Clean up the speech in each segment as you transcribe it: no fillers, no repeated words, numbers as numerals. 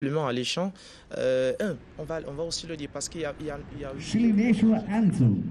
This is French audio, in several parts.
alléchant. On va aussi le dire parce qu'il y a Chile National Anthem.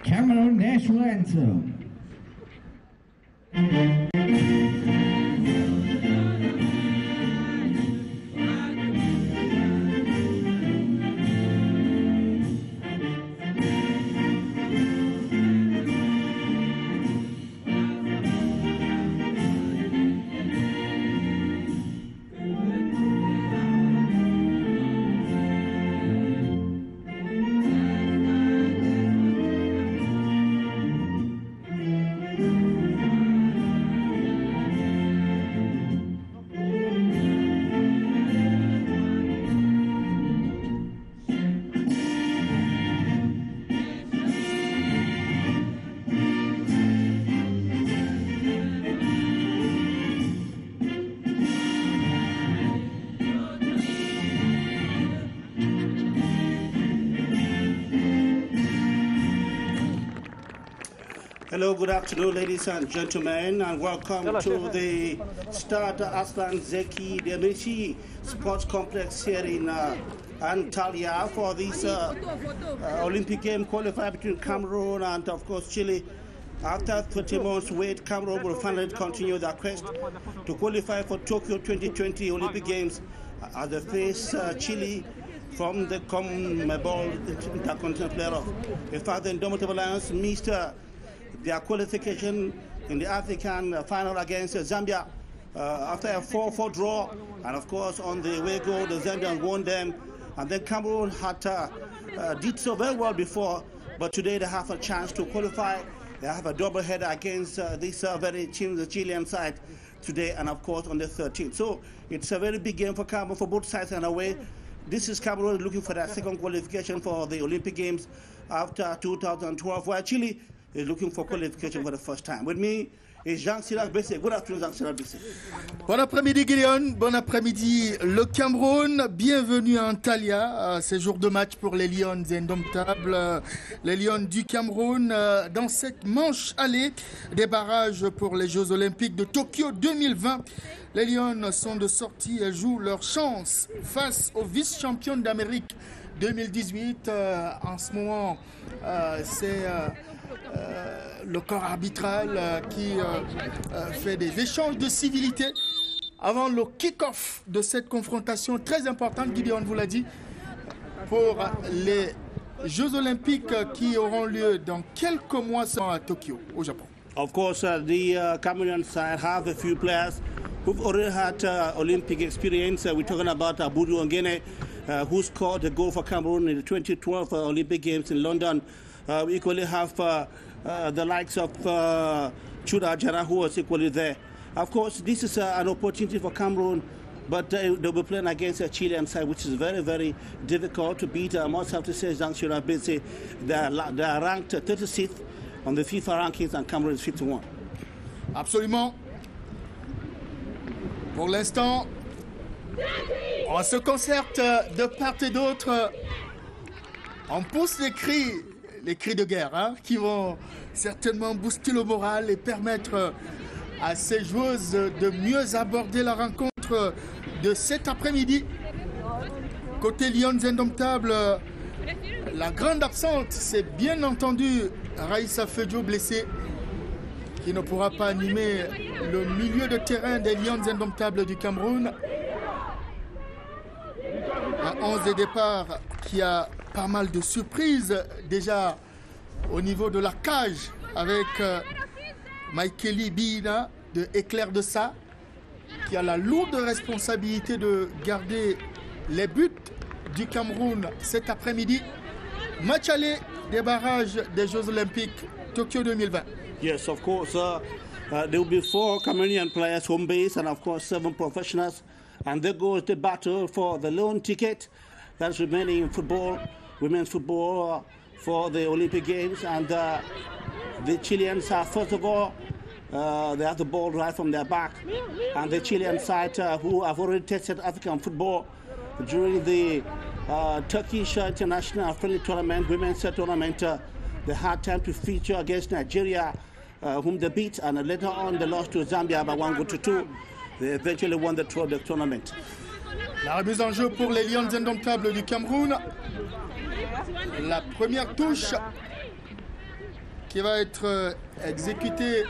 Cameroon National Anthem. Hello, good afternoon, ladies and gentlemen, and welcome to the Stade Aslan Zeki Demichi Sports Complex here in Antalya for this Olympic game qualifier between Cameroon and, of course, Chile. After 30 months wait, Cameroon will finally continue their quest to qualify for Tokyo 2020 Olympic Games as they face Chile from the CONMEBOL Intercontinental Playoff. In fact, the Indomitable Lions missed their qualification in the African final against Zambia after a 4-4 draw, and of course on the way go the Zambians won them, and then Cameroon had did so very well before, but today they have a chance to qualify. They have a double header against this very team, the Chilean side, today and of course on the 13th. So it's a very big game for Cameroon for both sides in a way. This is Cameroon looking for their second qualification for the Olympic Games after 2012, while Chile is looking for qualification for the first time. With me is Jean-Cyril Bessé. Good afternoon, Jean-Cyril Bessé. Bon après-midi, Gideon. Bon après-midi, le Cameroun. Bienvenue à Antalya. C'est jour de match pour les Lions indomptables. Les Lions du Cameroun dans cette manche allée des barrages pour les Jeux Olympiques de Tokyo 2020. Les Lions sont de sortie et jouent leur chance face aux vice-champions d'Amérique 2018. En ce moment, c'est le corps arbitral qui fait des échanges de civilité avant le kick-off de cette confrontation très importante, Gideon vous l'a dit, pour les Jeux Olympiques qui auront lieu dans quelques mois à Tokyo, au Japon. Of course, the Cameroonian side have a few players who've already had Olympic experience. We're talking about Abudu Ongene, who scored a goal for Cameroon in the 2012 Olympic Games in London. We equally have the likes of Chuda Jara, who was equally there. Of course, this is an opportunity for Cameroon, but they'll be playing against a Chilean side, which is very, very difficult to beat. I must have to say, Zhang Shurabese, they are ranked 36th on the FIFA rankings, and Cameroon is 51. Absolument. Pour l'instant, on se concerte de part et d'autre. On pousse les cris de guerre, hein, qui vont certainement booster le moral et permettre à ces joueuses de mieux aborder la rencontre de cet après-midi. Côté Lions Indomptables, la grande absente, c'est bien entendu Raïssa Fedio, blessée, qui ne pourra pas animer le milieu de terrain des Lions Indomptables du Cameroun. Un 11 de départ qui a pas mal de surprises déjà au niveau de la cage avec Maïkeli Bina de Éclair de Sa, qui a la lourde responsabilité de garder les buts du Cameroun cet après-midi. Match aller des barrages des Jeux Olympiques Tokyo 2020. Yes, of course. There will be 4 Cameroonian players home base and of course 7 professionals. And there goes the battle for the lone ticket that's remaining in football, women's football for the Olympic Games. And the Chileans are, first of all, they have the ball right from their back. And the Chilean side who have already tested African football during the Turkish International Friendly Tournament, women's tournament, they had time to feature against Nigeria, whom they beat, and later on they lost to Zambia by 1-2. They eventually won the tournament. La remise en jeu pour les Lions Indomptables du Cameroun. La première touche qui va être exécutée.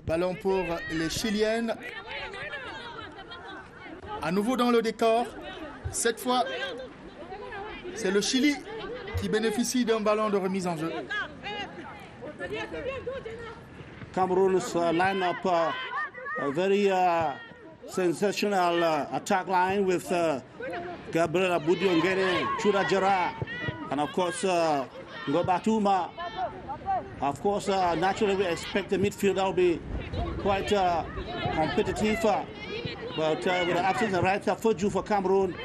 Ballon pour les Chiliennes. À nouveau dans le décor. Cette fois, c'est le Chili qui bénéficie d'un ballon de remise en jeu. Cameroon's line-up, a very sensational attack line with Gabriel Abudu Ongene, Chuda Jara, and of course Ngobatuma. Of course, naturally we expect the midfield will be quite competitive. But with the absence of Raïssa Fedio for Cameroon,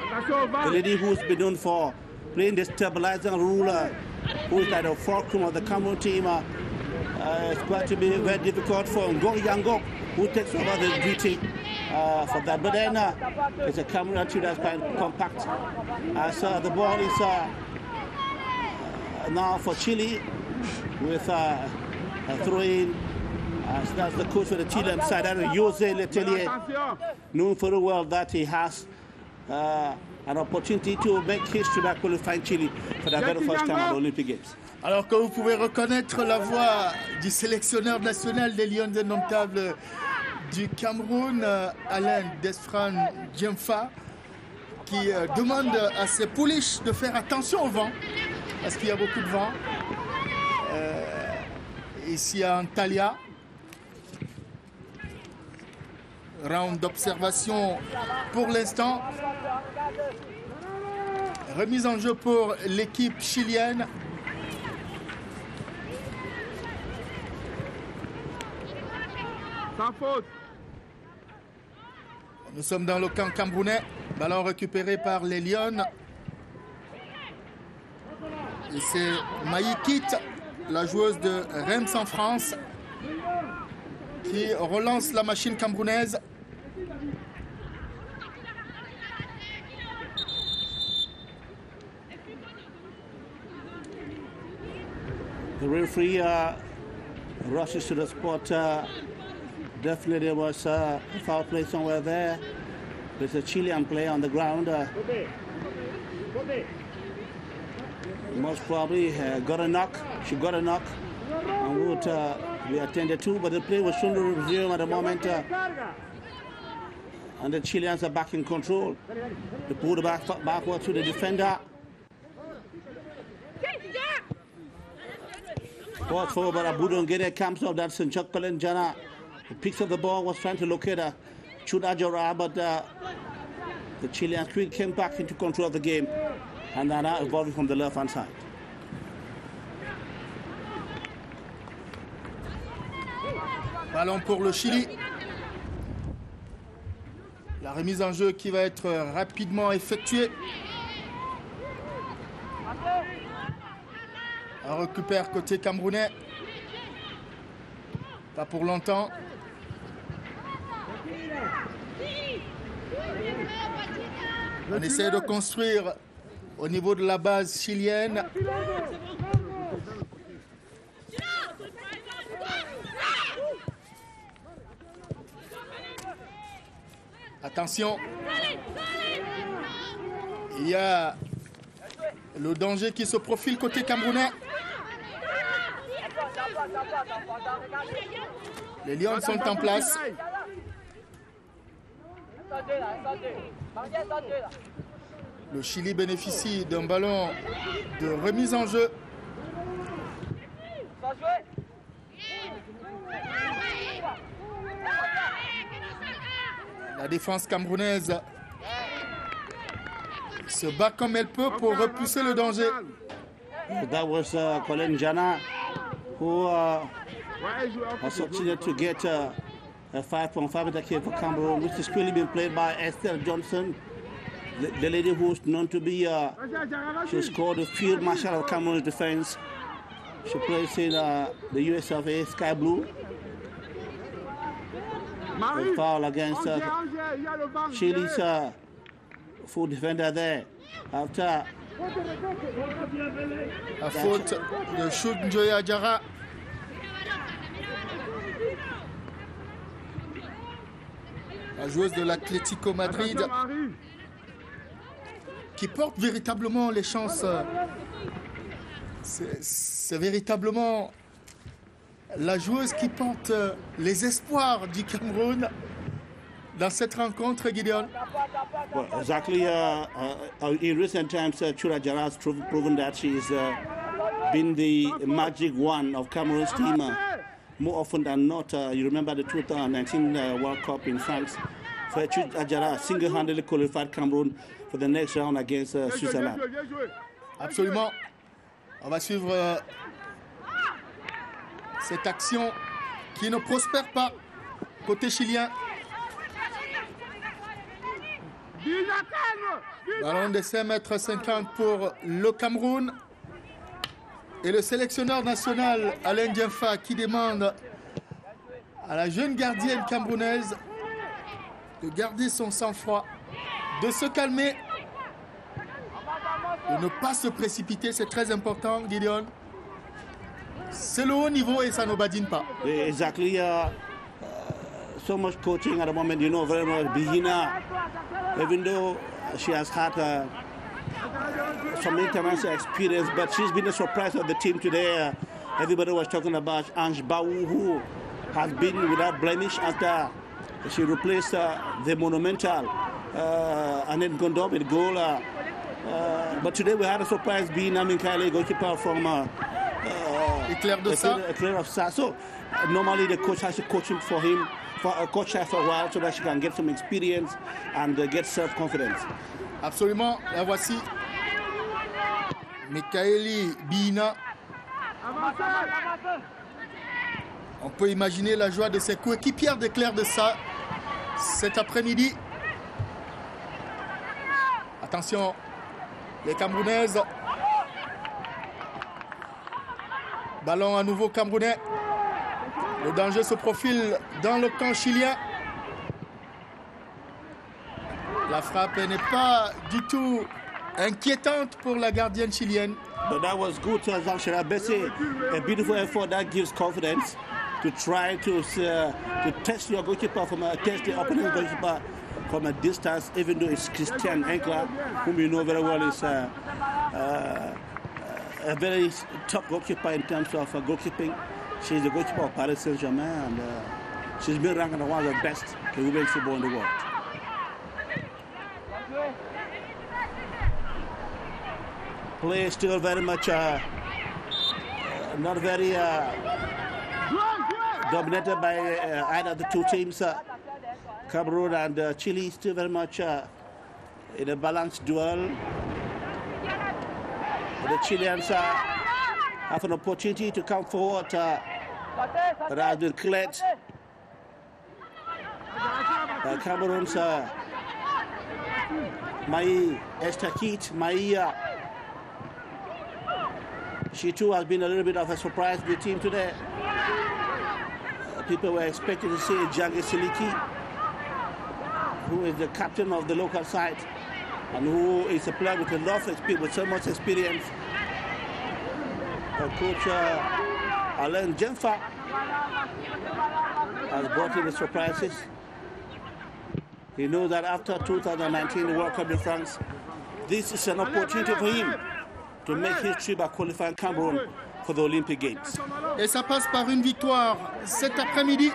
the lady who's been known for playing the stabilizing role, who is at the fulcrum of the Cameroon team, it's going to be very difficult for Ngong Yango, who takes over the duty for that. But then it's a Cameroon team that's quite compact. So the ball is now for Chile with a throw-in. So that's the coach for the Chilean side, Jose Letelier, known very well that he has an opportunity to make history by qualifying Chile for the very first time at the Olympic Games. Alors que vous pouvez reconnaître la voix du sélectionneur national des Lions Indomptables du Cameroun, Alain Desfran Djemfa, qui demande à ses pouliches de faire attention au vent, parce qu'il y a beaucoup de vent. Ici à Antalya. Round d'observation pour l'instant. Remise en jeu pour l'équipe chilienne. Sans faute. Nous sommes dans le camp camerounais. Ballon récupéré par les Lions. Et c'est Maïkit, la joueuse de Reims en France, qui relance la machine camerounaise. The referee rushes to the spot. Definitely there was a foul play somewhere there. There's a Chilean player on the ground. Most probably got a knock. She got a knock and would be attended to, but the play was shown to resume at the moment. And the Chileans are back in control. They pull the backward to the defender. Ball forward, but Abudongere comes off. That's Nchakalen Jana. He picks up the ball, was trying to locate Chuda Jara, but the Chilean Queen came back into control of the game. And now evolving from the left-hand side. Ballon pour le Chili. La remise en jeu qui va être rapidement effectuée. On récupère côté camerounais. Pas pour longtemps. On essaie de construire au niveau de la base chilienne. Attention, il y a le danger qui se profile côté camerounais. Les Lions sont en place. Le Chili bénéficie d'un ballon de remise en jeu. La défense camerounaise se bat comme elle peut pour repousser le danger. That was Colin Jana, who was fortunate to get a 5.5 attack for Cameroon, which is really being played by Esther Johnson, the lady who's known to be, she scored the field marshal of Cameroon's defense. She plays in the US of A, Sky Blue. A foul against Chile's full defender there. After la faute de Choud Njoya Jara. La joueuse de l'Atlético Madrid qui porte véritablement les chances. C'est véritablement la joueuse qui porte les espoirs du Cameroun dans cette rencontre, Gideon. Well, exactly. In recent times, Chura Jara has proven that she's been the magic one of Cameroon's team. More often than not, you remember the 2019 World Cup in France, where Chura Jara single-handedly qualified Cameroon for the next round against Switzerland. Absolument. On va suivre cette action qui ne prospère pas côté chilien. Ballon de 5,50 m pour le Cameroun. Et le sélectionneur national Alain Diemfa qui demande à la jeune gardienne camerounaise de garder son sang-froid, de se calmer, de ne pas se précipiter. C'est très important, Gideon. C'est le haut niveau et ça ne badine pas. Exactly. So much coaching at the moment, you know very much. Bihina, even though she has had some international experience, but she's been a surprise of the team today. Everybody was talking about Ange Bau, who has been without blemish after she replaced the monumental Annette Gondom with goal. But today we had a surprise being Aminkale, goalkeeper from Eclair de Sa. Eclair of Sa. So normally the coach has to coach him for him, for a coach her for a while, so that she can get some experience and get self-confidence. Absolument, la voici. Mikaeli Bina. On peut imaginer la joie de ses coéquipières d'Eclair de Sa cet après-midi. Attention, les Camerounaises. Ballon à nouveau camerounais. Le danger se profile dans le camp chilien. La frappe n'est pas du tout inquiétante pour la gardienne chilienne. But that was good, Jean-Charles Bessie. A beautiful effort that gives confidence to try to test your goalkeeper test the opponent's goalkeeper from a distance, even though it's Christian Enkler, whom you know very well is a very top goalkeeper in terms of goalkeeping. She's the goalkeeper of Paris Saint-Germain, and she's been ranked as one of the best women's football in the world. Play still very much not very dominated by either of the two teams. Cameroon and Chile still very much in a balanced duel. The Chileans have an opportunity to come forward, but has been cleared by Cameroon's Mai Estakit. Maia, she too has been a little bit of a surprise to the team today. People were expecting to see Jage Siliki, who is the captain of the local side and who is a player with a lot of experience, with so much experience. Coach Alain Jenfa has brought in the surprises. He knows that after 2019 World Cup in France, this is an opportunity for him to make history by qualifying Cameroon for the Olympic Games. Et ça passe par une victoire cet après-midi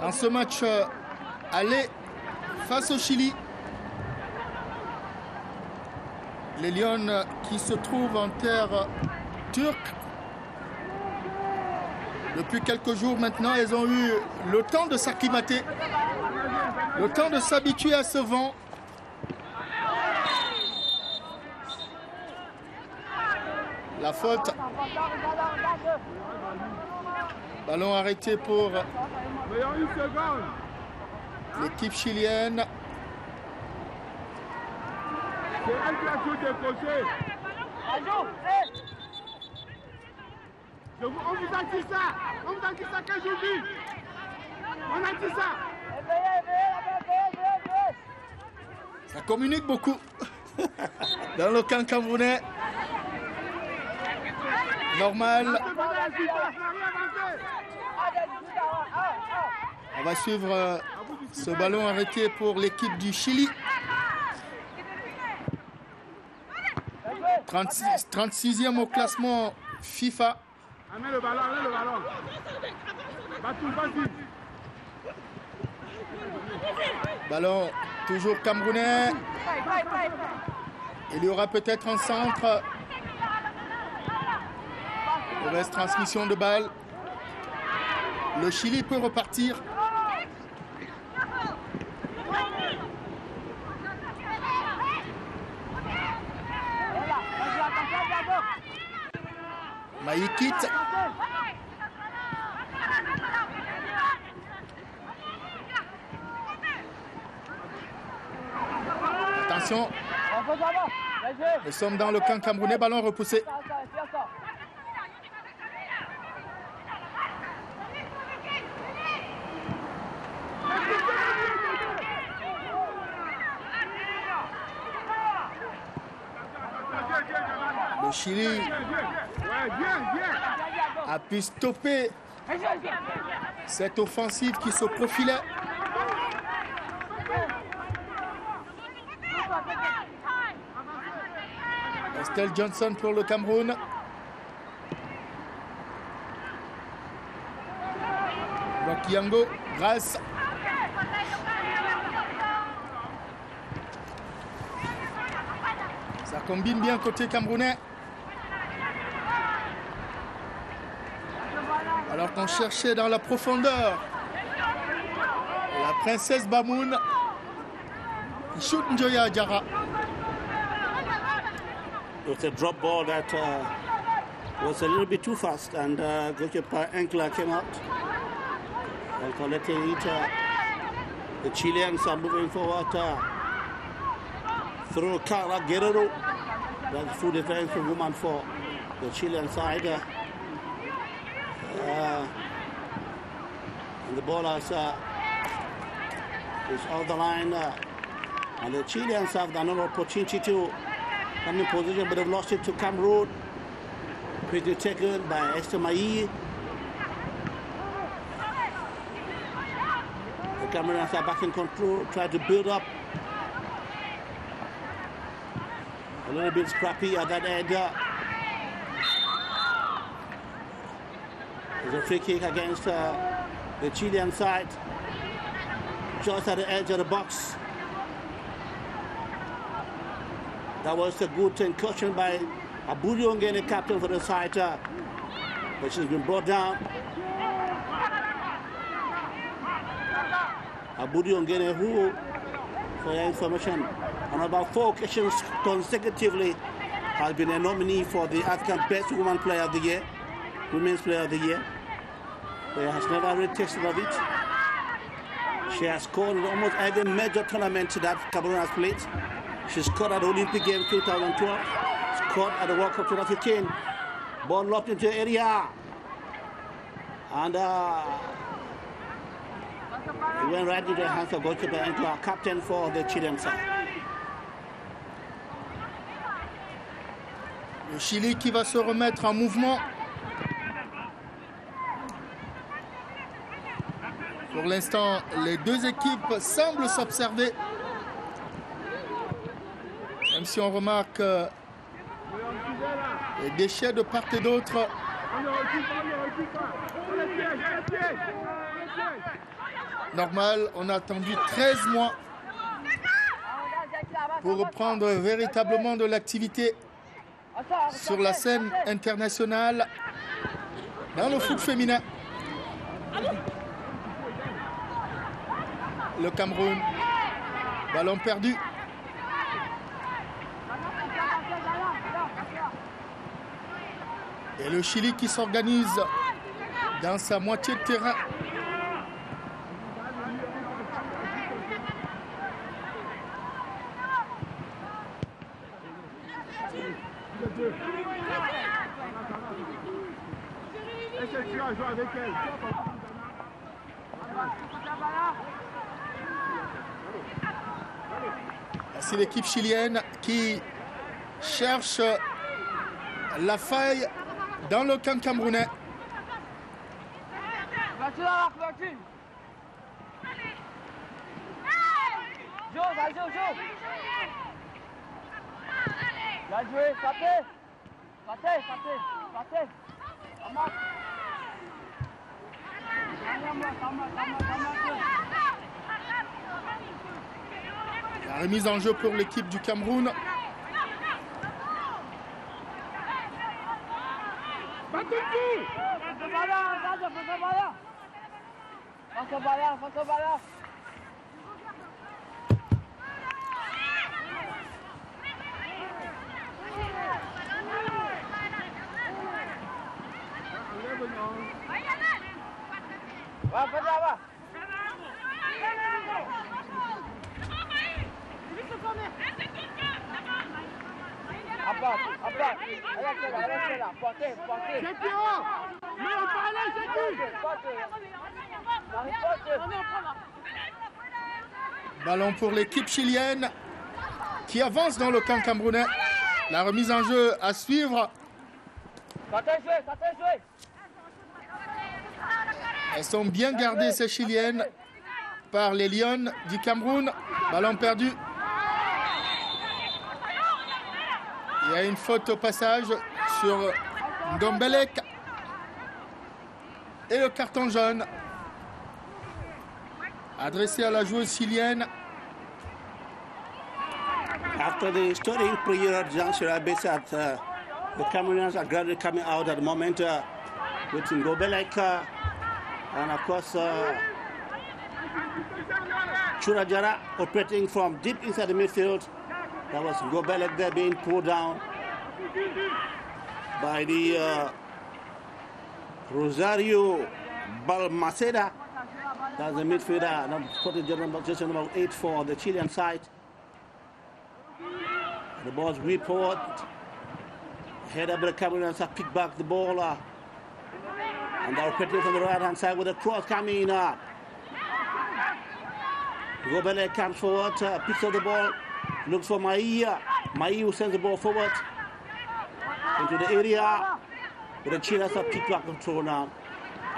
dans ce match aller face au Chili. Les Lions qui se trouvent en terre turque. Depuis quelques jours maintenant, ils ont eu le temps de s'acclimater, le temps de s'habituer à ce vent. La faute. Ballon arrêté pour l'équipe chilienne. C'est elle qui a tout décroché. On vous a dit ça. On vous a dit ça 15 jours. On a dit ça. Ça communique beaucoup dans le camp camerounais. Normal. On va suivre ce ballon arrêté pour l'équipe du Chili. 36e au classement FIFA. Amène le ballon, amène le ballon. Vas-y. Ballon toujours camerounais. Il y aura peut-être un centre. Mauvaise transmission de balle. Le Chili peut repartir. Maï quitte. Attention. Nous sommes dans le camp camerounais. Ballon repoussé. Le Chili a pu stopper cette offensive qui se profilait. Estelle Johnson pour le Cameroun. Wakiango, Grace. Ça combine bien côté camerounais. Alors qu'on cherchait dans la profondeur la princesse Bamoun. Il shoot Njoya Adjara. It's a drop ball that was a little bit too fast, and goalkeeper Enkla came out. And collecting it, the Chileans are moving forward through Cara Guerrero. That's full defensive woman for the Chilean side. And the ball is off the line, and the Chileans have another opportunity to come in position, but they've lost it to Cameroon. Quickly taken by Esther Maï. The Cameroonians are back in control, try to build up. A little bit scrappy at that end. There's a free kick against the Chilean side, just at the edge of the box. That was a good incursion by Abudi Ongene, captain for the side, but she's been brought down. Abudi Ongene, who, for your information, on about 4 occasions consecutively has been a nominee for the African Best Women's Player of the Year, but has never really tasted of it. She has scored in almost every major tournament that Cameroon has played. She scored at the Olympic Games 2012, scored at the World Cup 2015, ball locked into the area, and it went right into the hands of goalkeeper and to our captain for the Chilean side. Le Chili qui va se remettre en mouvement. Pour l'instant, les deux équipes semblent s'observer. Même si on remarque les déchets de part et d'autre. Normal, on a attendu 13 mois pour reprendre véritablement de l'activité sur la scène internationale dans le foot féminin. Le Cameroun, ballon perdu. Et le Chili qui s'organise dans sa moitié de terrain. Est-ce que tu vas jouer avec elle? C'est l'équipe chilienne qui cherche la faille dans le camp camerounais. Bien joué, tapez. La remise en jeu pour l'équipe du Cameroun. Ballon pour l'équipe chilienne qui avance dans le camp camerounais. La remise en jeu à suivre. Elles sont bien gardées, ces Chiliennes, par les Lions du Cameroun. Ballon perdu. Il y a une faute au passage sur Ndombelek. Et le carton jaune adressé à la joueuse chilienne. After the starting period, Jean-Charles Abessat, the Cameroonians are gradually coming out at the moment with Ngobelek and of course Churajara operating from deep inside the midfield. That was Ngobelek there being pulled down by the Rosario Balmaceda. That's the midfielder, just number 8 for the Chilean side. The ball's whipped forward. Head up the Cameroonians have picked back the ball. And they're operating from the right-hand side with a cross coming up. Ngobelek comes forward, picks up the ball, looks for Maia. Maia sends the ball forward into the area. But the Chileans have picked back control now.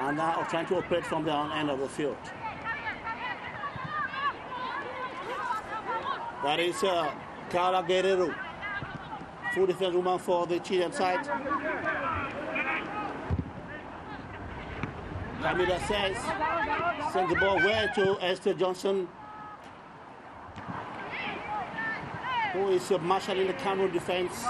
And now are trying to operate from the end of the field. That is Carla Guerrero, full defense woman for the Chilean side. Camila says, sends the ball well to Esther Johnson. who is marshalling the Cameroon defense.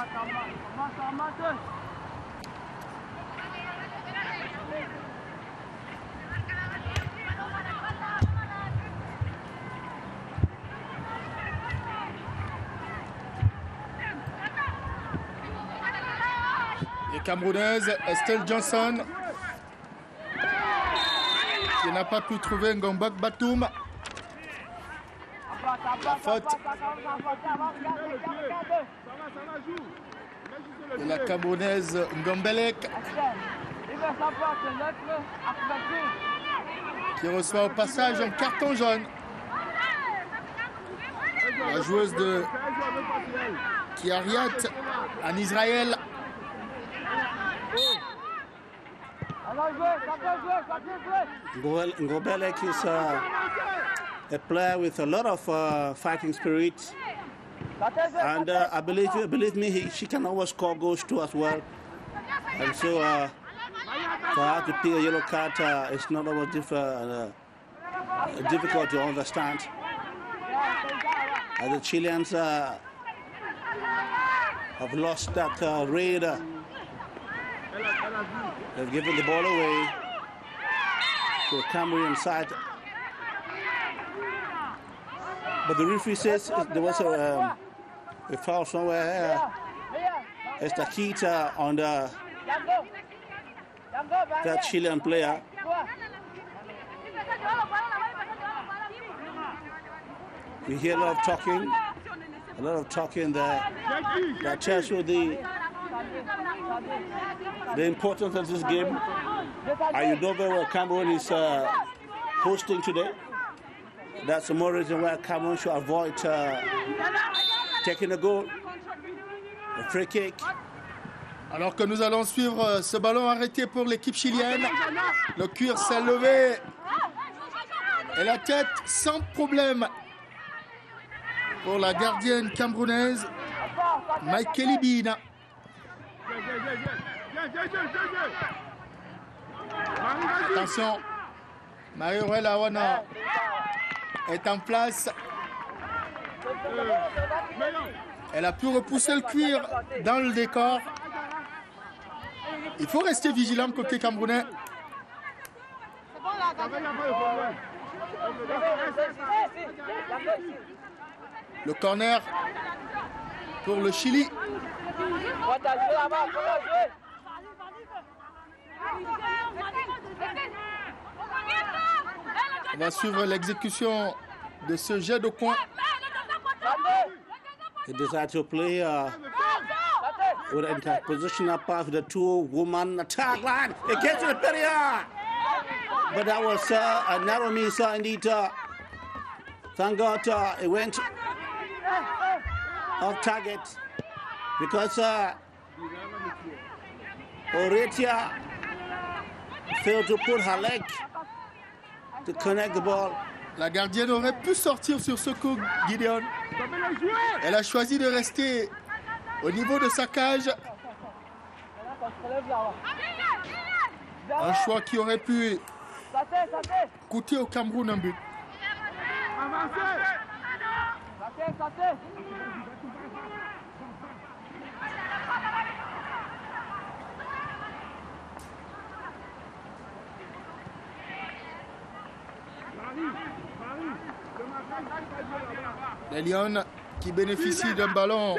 Les Camerounaises, Estelle Johnson, qui n'a pas pu trouver Ngombok Batum. La faute de la Camerounaise Ngombelek, qui reçoit au passage un carton jaune. La joueuse de Kiariat en Israël. Ngobelek is a player with a lot of fighting spirit, and I believe me, she can always score goals too as well. And so for her to pick a yellow card, it's not always difficult to understand. The Chileans have lost that raid. They've given the ball away to the Cameroon side. But the referee says there was a foul somewhere. It's Takita on that Chilean player. We hear a lot of talking there. That tells you the importance of this game. You know very well Cameroon is hosting today. That's the more reason why Cameroon should avoid taking a goal, a free kick. Alors que nous allons suivre ce ballon arrêté pour l'équipe chilienne. Le cuir s'est levé et la tête sans problème pour la gardienne camerounaise Michael Ibina. Attention, Marie-Aurèle Awana est en place. Elle a pu repousser le cuir dans le décor. Il faut rester vigilant côté camerounais. Le corner pour le Chili. On va suivre l'exécution de ce jet de coin. He decided to play with an positional pass with a two-woman attack line. It gets to the barrier. But that was a narrow miss indeed. Thank God it went off target because Oretia failed to put her leg to connect the ball. La gardienne aurait pu sortir sur ce coup, Gideon. Elle a choisi de rester au niveau de sa cage. Un choix qui aurait pu coûter au Cameroun un but. Les Lions qui bénéficient d'un ballon,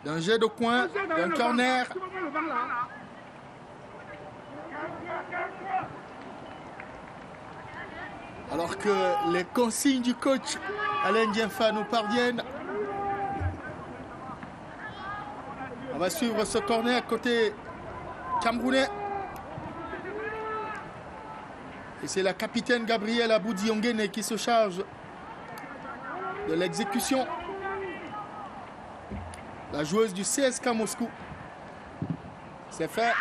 d'un jet de coin, d'un corner. Alors que les consignes du coach Alain Diemfa nous parviennent. On va suivre ce corner côté camerounais. Et c'est la capitaine Gabrielle Abou-Diongene qui se charge de l'exécution. La joueuse du CSKA Moscou. C'est fait.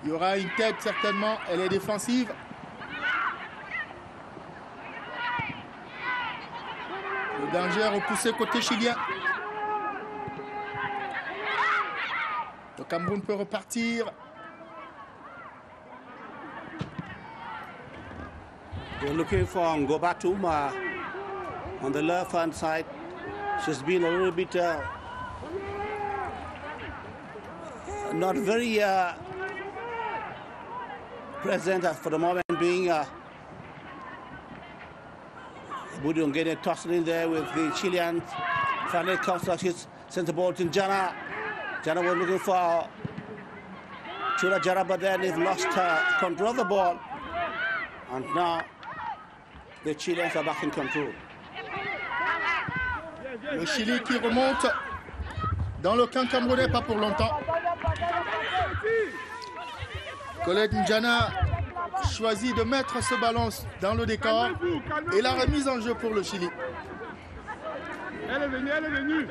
Il y aura une tête certainement. Elle est défensive. Le danger est repoussé côté chilien. Le Cameroun peut repartir. We're looking for Ngobatum on the left-hand side. she's been a little bit not very present for the moment being. Budion getting tossed in there with the Chilean. Finally comes to his sends the ball to Jana. Jana was looking for Chura Jara, but then he's lost control of the ball. And now the Chileans are back in control. Le Chili qui remonte dans le camp camerounais, pas pour longtemps. Colette Njana choisit de mettre ce ballon dans le décor et la remise en jeu pour le Chili. Elle est venue, elle est venue.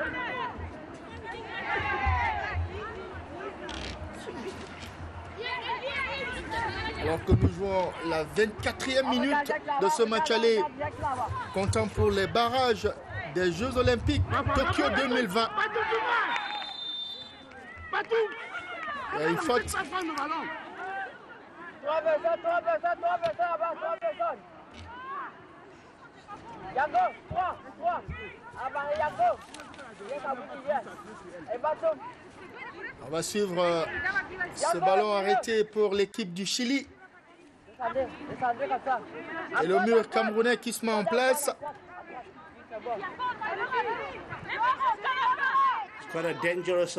Alors que nous jouons la 24e minute de ce match aller, comptant pour les barrages des Jeux Olympiques Tokyo 2020. Il y a une faute. 3 personnes. Yango, 3. Yango. Et bâton. On va suivre ce ballon arrêté pour l'équipe du Chili. Descendez comme ça. Et le mur camerounais qui se met en place. It's quite a dangerous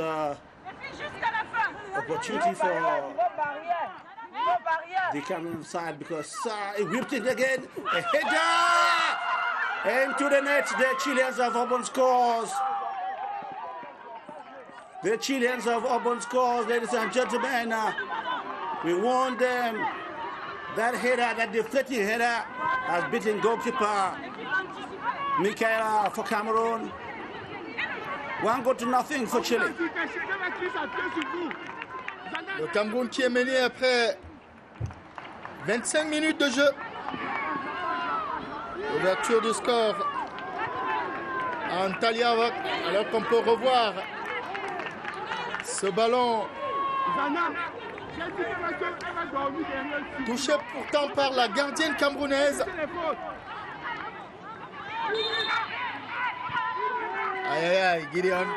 opportunity for the Cameroon side because he whipped it again. A header! Into the net. The Chileans have opened scores. The Chileans have opened scores, ladies and gentlemen. We warned them. That header, that deflecting header, has beaten goalkeeper Michaela for Cameroon. 1-0 for Chile. Le Cameroun qui est mené après 25 minutes de jeu. Ouverture du score à Antalya, alors qu'on peut revoir ce ballon touché pourtant par la gardienne camerounaise. Aïe aïe aïe, Gideon.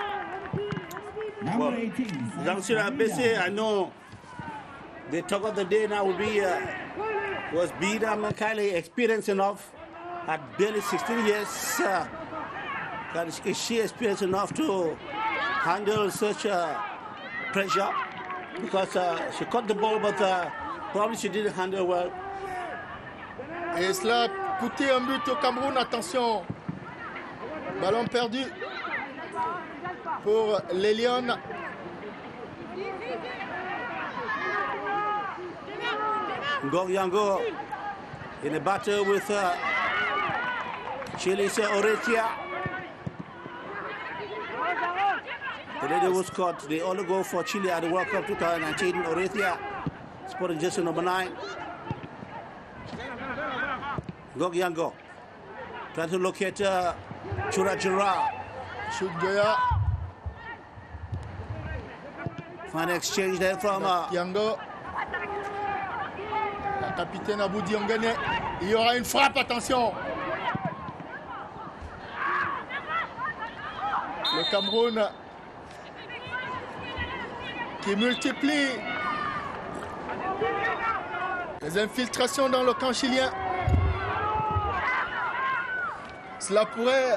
Number 18. Jean-Cyr Abessé, I know the talk of the day now will be was Bida Makali experienced enough at barely 16 years. Is she experienced enough to handle such pressure? Because she caught the ball, but probably she didn't handle well. Et cela a coûté un but au Cameroun. Attention, ballon perdu pour les Lions. Ngong Yango in a battle with Chilise Oretia. The lady who scored the only goal for Chile at the World Cup 2019, Oretia, sporting jersey number 9. Ngong Yango trying to locate Chura Jara. Shoot Goya. Fine exchange there from Yango. La capitaine Abou Diongane. Il y aura une frappe, attention. Le Cameroun qui multiplie les infiltrations dans le camp chilien. Cela pourrait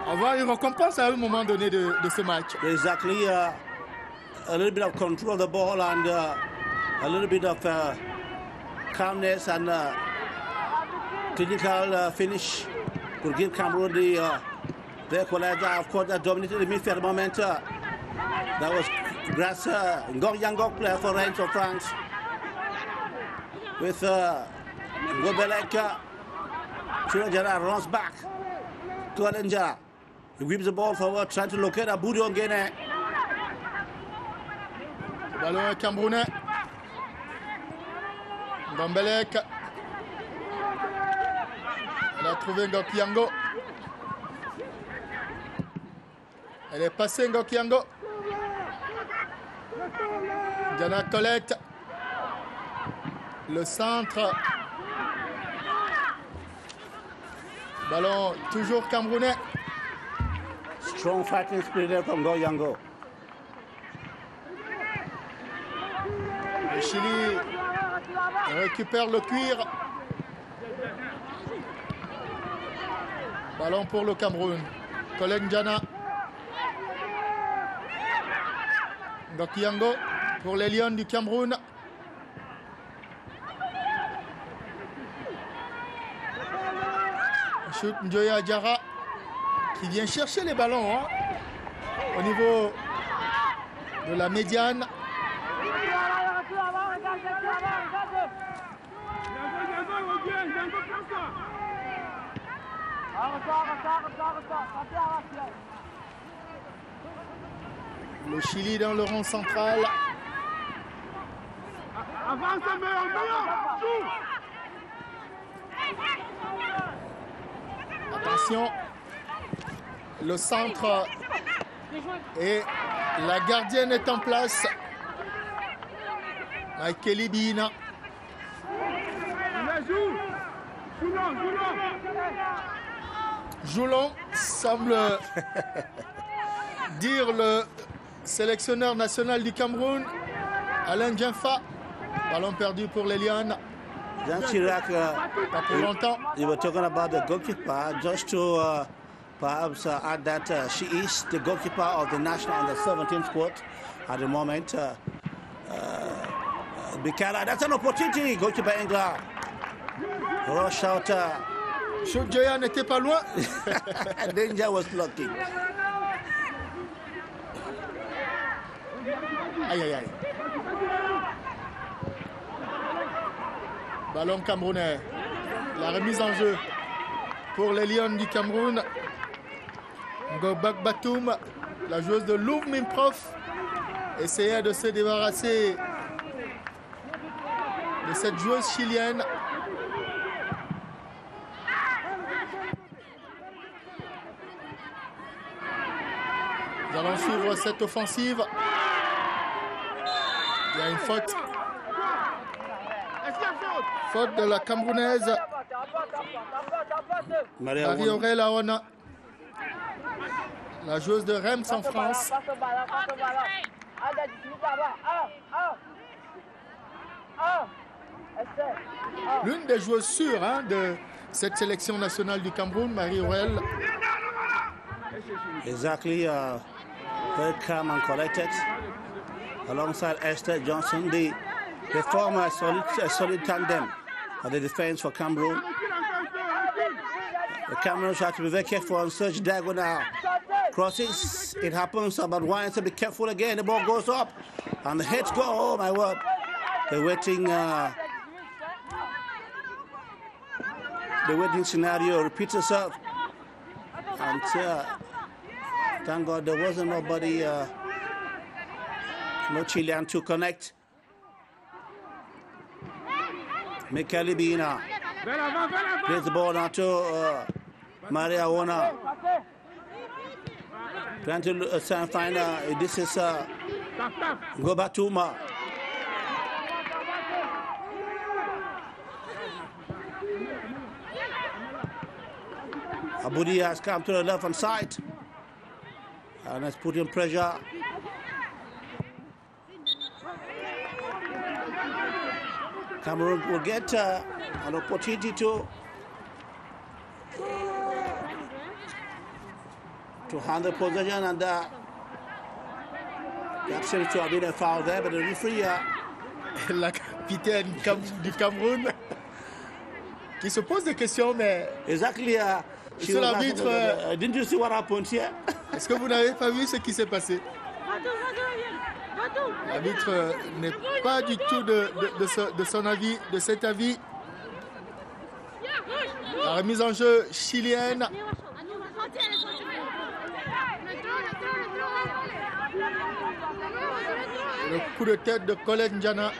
avoir une récompense à un moment donné de ce match. exactly a little bit of control of the ball and a little bit of calmness and clinical finish to give Cameroon the equalizer. Of course, that dominated the midfield moment. That was Grace Ngong Yango, player for Reims of France, with Gobelek. Chura Jara runs back to Alenjara. He whips the ball forward, trying to locate Abou Diongane. Ballon camerounais. Gambelek. Elle a trouvé Ngok Yango. Elle est passée Ngok Yango. Diana Colette. Le centre. Ballon toujours camerounais. Strong fighting spirit there from Go Yango. Le Chili récupère le cuir. Ballon pour le Cameroun. Colin Jana. Ngokiango pour les Lions du Cameroun. Shoot Njoya Diarra qui vient chercher les ballons hein, au niveau de la médiane. Le Chili dans le rond central. Avance, meilleur, Attention, le centre et la gardienne est en place. Michael Bina. Joulon semble dire le sélectionneur national du Cameroun, Alain Djemfa. Ballon perdu pour les Lions. Jean Chirac, Pas pour longtemps. you were talking about the goalkeeper. Just to perhaps add that she is the goalkeeper of the national under 17 squad at the moment. Bikala, that's an opportunity. Goalkeeper Engla. Rush out. Shoot Joya n'était pas loin. Danger was lucky. Aïe aïe aïe. Ballon camerounais. La remise en jeu pour les Lions du Cameroun. Gobak Batoum, la joueuse de Louvre Mimprof, essayait de se débarrasser de cette joueuse chilienne. Nous allons suivre cette offensive. Il y a une faute. Faute de la Camerounaise Marie-Aurèle Aona, la joueuse de Reims en France. L'une des joueuses sûres hein, de cette sélection nationale du Cameroun, Marie-Aurèle. Exactly, very calm and collected. Alongside Esther Johnson, they form a solid tandem at the defense for Cameroon. The Cameroons have to be very careful on such diagonal crosses. It happens, but once to be careful again, the ball goes up and the heads go. Oh my word! The waiting scenario repeats itself. And thank God there wasn't nobody, no Chilean to connect. Michael Bina plays the ball now to Maria Ona. Trying to find this is Gobatuma. Aboudi has come to the left hand side and has put in pressure. Cameroon will get an opportunity to handle possession, and that seems to have been a foul there, but the referee. La capitaine du Cameroun qui se pose des questions, mais. Exactly. Monsieur l'arbitre, didn't you see what happened here? Est-ce que vous n'avez pas vu ce qui s'est passé? L'arbitre n'est pas du tout de son avis, de cet avis. La remise en jeu chilienne. Le coup de tête de Colin Jana.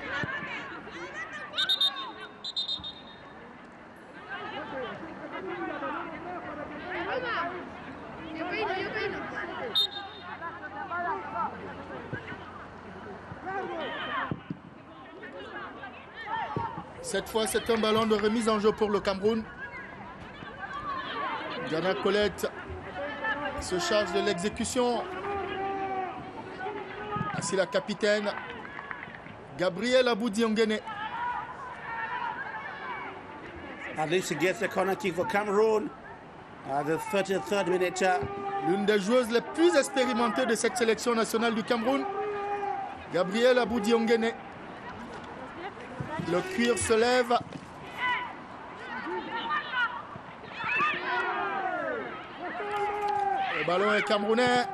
Cette fois, c'est un ballon de remise en jeu pour le Cameroun. Diana Colette se charge de l'exécution. Ainsi la capitaine Gabriel Abou-Diongene. At least he gets the corner kick for Cameroon at the 33rd minute. L'une des joueuses les plus expérimentées de cette sélection nationale du Cameroun, Gabriel Abou-Diongene. Le cuir se lève. Le ballon est camerounais.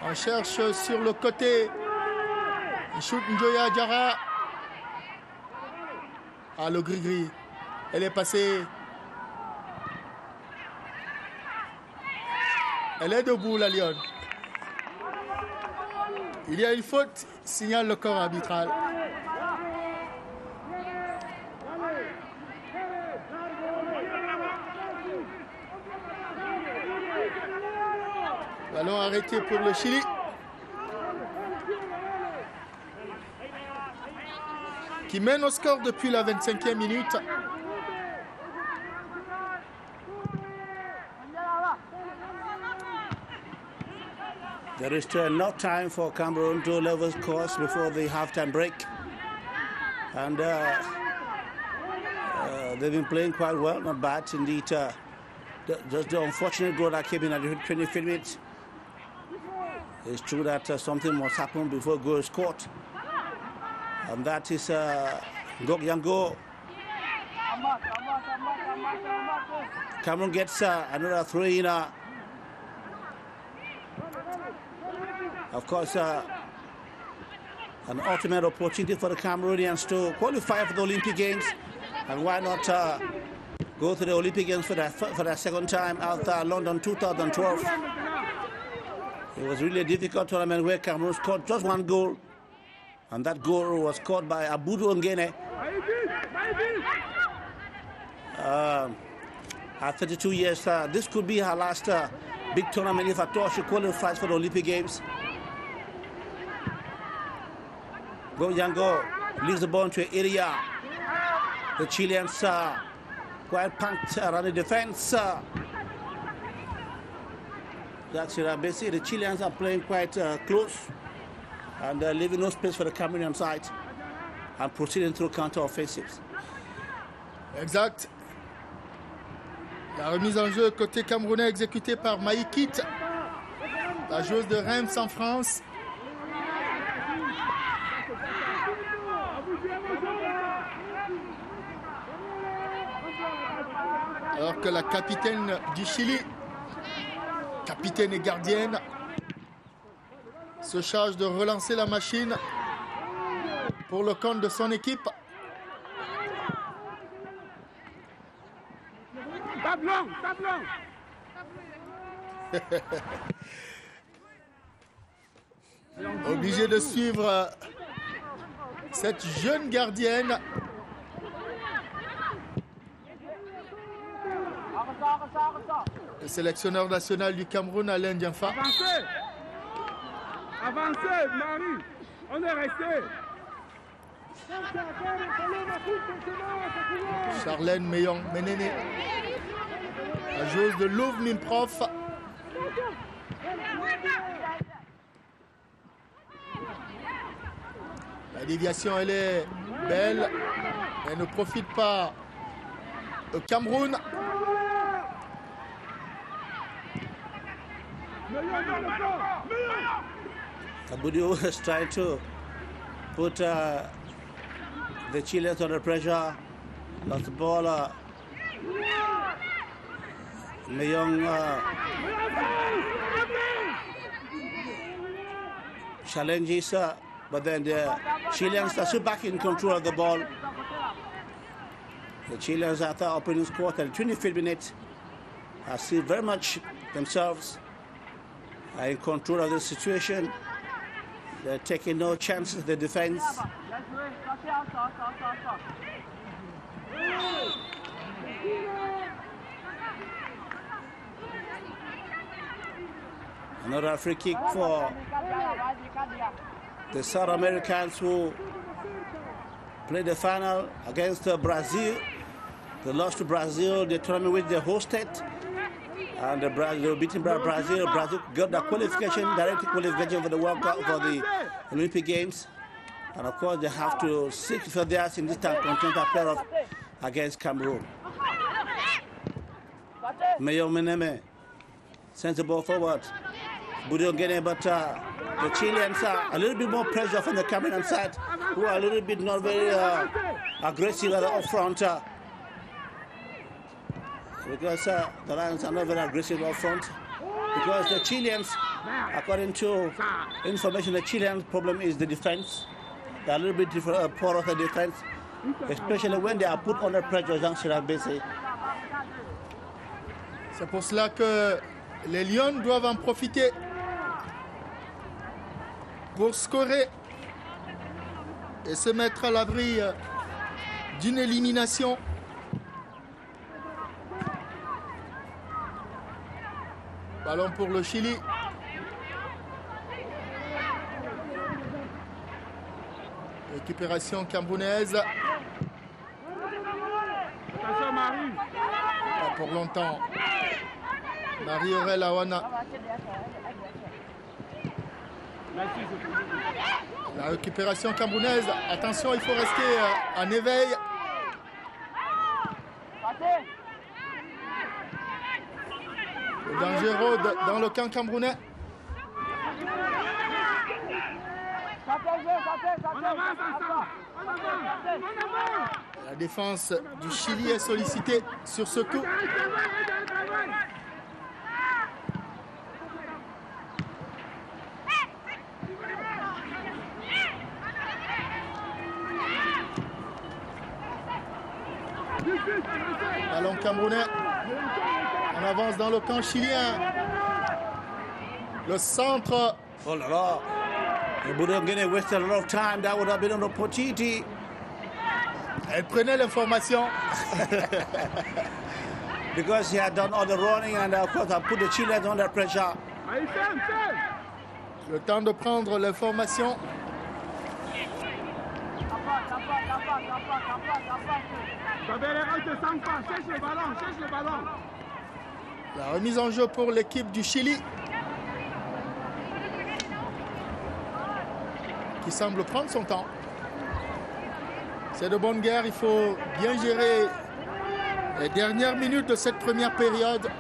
On cherche sur le côté. Shoot Njoya Diarra. Ah, le gris-gris. Elle est passée. Elle est debout, la Lionne. Il y a une faute, signale le corps arbitral. Ballon arrêté pour le Chili. Qui mène au score depuis la 25e minute. There is still enough time for Cameroon to level scores before the halftime break. And they've been playing quite well, not bad indeed. Just the unfortunate goal that came in at the 25th minute. It's true that something must happen before a goal is scored. And that is Ngok Yango. Cameroon gets another throw-in. Of course, an ultimate opportunity for the Cameroonians to qualify for the Olympic Games. And why not go to the Olympic Games for that second time after London 2012. It was really a difficult tournament where Cameroon scored just one goal. And that goal was scored by Abou-Diongene. At 32 years, this could be her last big tournament if at all she qualifies for the Olympic Games. Go Yango leaves the ball into an area. The Chileans quite packed around the defense. Basically, the Chileans are playing quite close and leaving no space for the Cameroonian side and proceeding through counter-offensives. Exact. La remise en jeu côté camerounais exécutée par Maïkit, la joueuse de Reims en France. Alors que la capitaine du Chili, capitaine et gardienne, se charge de relancer la machine pour le compte de son équipe. Obligé de suivre cette jeune gardienne. Le sélectionneur national du Cameroun, Alain Dianfa. Avancez! Avancez, Marie! On est resté! Charlène Meyon-Ménéné, la joueuse de Louvre Mimprof. La déviation, elle est belle. Elle ne profite pas au Cameroun. Aboudio is trying to put the Chileans under pressure. Lost the ball. Meyong challenges, but then the Chileans are still back in control of the ball. The Chileans, after opening score at the 25th minute, are still very much themselves in control of the situation. They're taking no chances in the defense. Another free kick for the South Americans who played the final against Brazil. They lost to Brazil, the tournament which they hosted And Brazil, they were beaten by Brazil. Brazil got the qualification, direct qualification for the World Cup, for the Olympic Games. And of course, they have to seek for theirs in this time continental playoff against Cameroon. Mayo Meneme sends the ball forward. Budongene, but the Chileans are a little bit more pressure from the Cameroon side, who are a little bit not very aggressive at the up front. Because the Lions are not very aggressive up front. Because the Chileans, according to information, the Chilean problem is the defense. They are a little bit poor of the defense, especially when they are put under pressure. Jean-Charles Bessé. C'est pour cela que les Lions doivent en profiter pour scorer et se mettre à l'abri d'une élimination. Ballon pour le Chili. Récupération camerounaise. Attention Marie. Pas pour longtemps. Marie-Aurèle Awana. La récupération camerounaise. Attention, il faut rester en éveil. Le danger rôde dans le camp camerounais. La défense du Chili est sollicitée sur ce coup. Ballon camerounais. On avance dans le camp chilien. Le centre. Oh là là. Budongene wasted a lot of time. That would have been an opportunity. Elle prenait l'information. Because he had done all the running and of course I put the Chileans under pressure. Le temps de prendre l'information. Cherche le ballon. La remise en jeu pour l'équipe du Chili. Qui semble prendre son temps. C'est de bonne guerre, il faut bien gérer les dernières minutes de cette première période.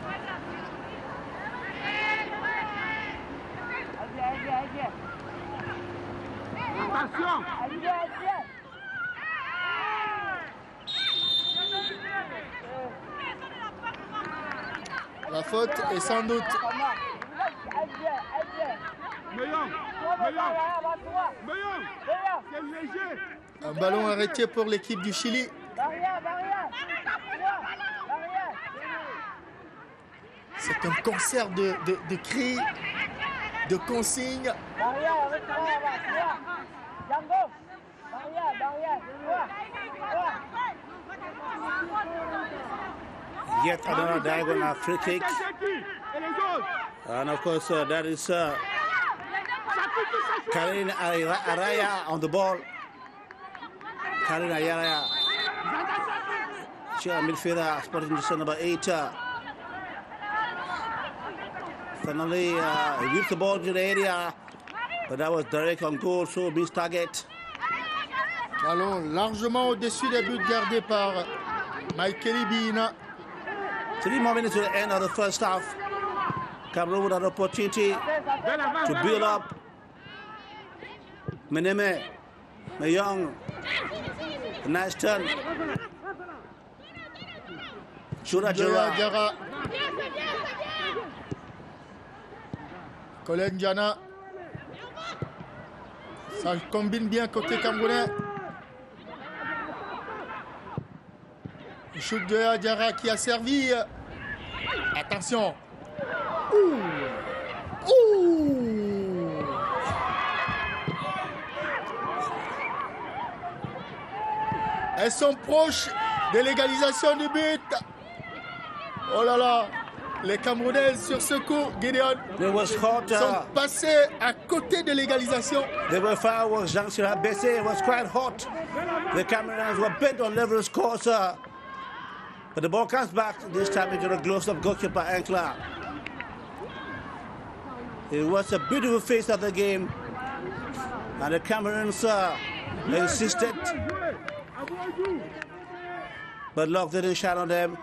Attention. La faute est sans doute. Un ballon arrêté pour l'équipe du Chili. C'est un concert de cris, de consignes. Yet another diagonal free kick. And of course, that is Karine Araya on the ball. Karine Araya. She midfielder, sporting position number 8. Finally, whipped the ball to the area, but that was direct on goal, so missed target. Ballon largement au-dessus des buts gardés par Michael Ibina. 3 more minutes to the end of the first half. Cameroon with an opportunity to build up. Meneme, Mayong, nice turn. Choura Diarra. Colin Diana. Ça combine bien côté camerounais. Shoot de Diarra qui a servi. Attention. Elles sont proches de l'égalisation du but. Oh là là. Les Camerounaises sur ce coup, Gideon, sont passées à côté de l'égalisation. They were fireworks, Jean-Charles Bessé. It was quite hot. The Camerounaises were bent on level scores. But the ball comes back, this time into the gloves of goalkeeper Ankla. It was a beautiful face of the game. And the Cameroons insisted. But luck didn't shine on them.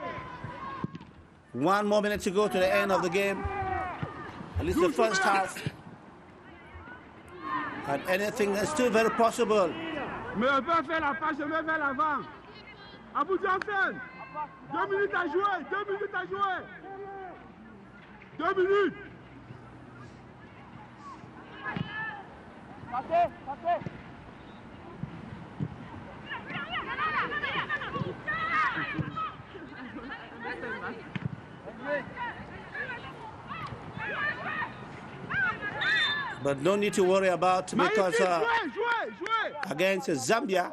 1 more minute to go to the end of the game. At least the first half. And anything is still very possible. Mais on peut faire la passe, je vais vers l'avant. Abou Johnson, 2 minutes à jouer, 2 minutes à jouer. 2 minutes. Passez, passez. But no need to worry about because against Zambia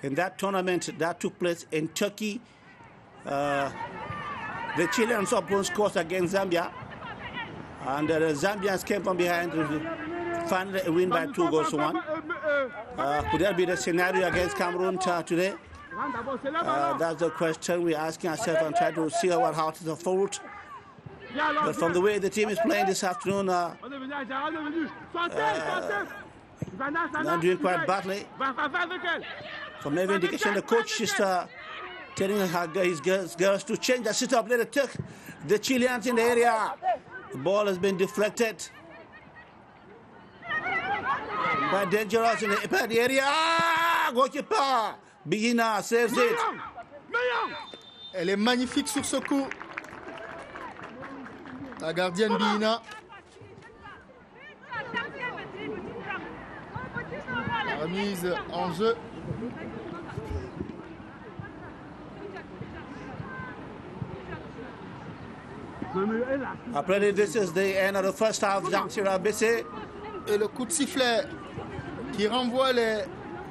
in that tournament that took place in Turkey, the Chileans opponents scored against Zambia, and the Zambians came from behind to finally win by 2 goals to 1. Could that be the scenario against Cameroon today? That's the question we're asking ourselves and trying to see how to unfold. But from the way the team is playing this afternoon, not doing quite badly. From every indication, the coach is telling his girls to change the setup. Let it take the Chileans in the area. The ball has been deflected. Quite dangerous in the area. Goalkeeper Biyina saves it. Elle est magnifique sur ce coup. La gardienne Biyina. Remise en jeu. Apparently this is the end of the first half. Jean-Sira Bessé. Et le coup de sifflet qui renvoie les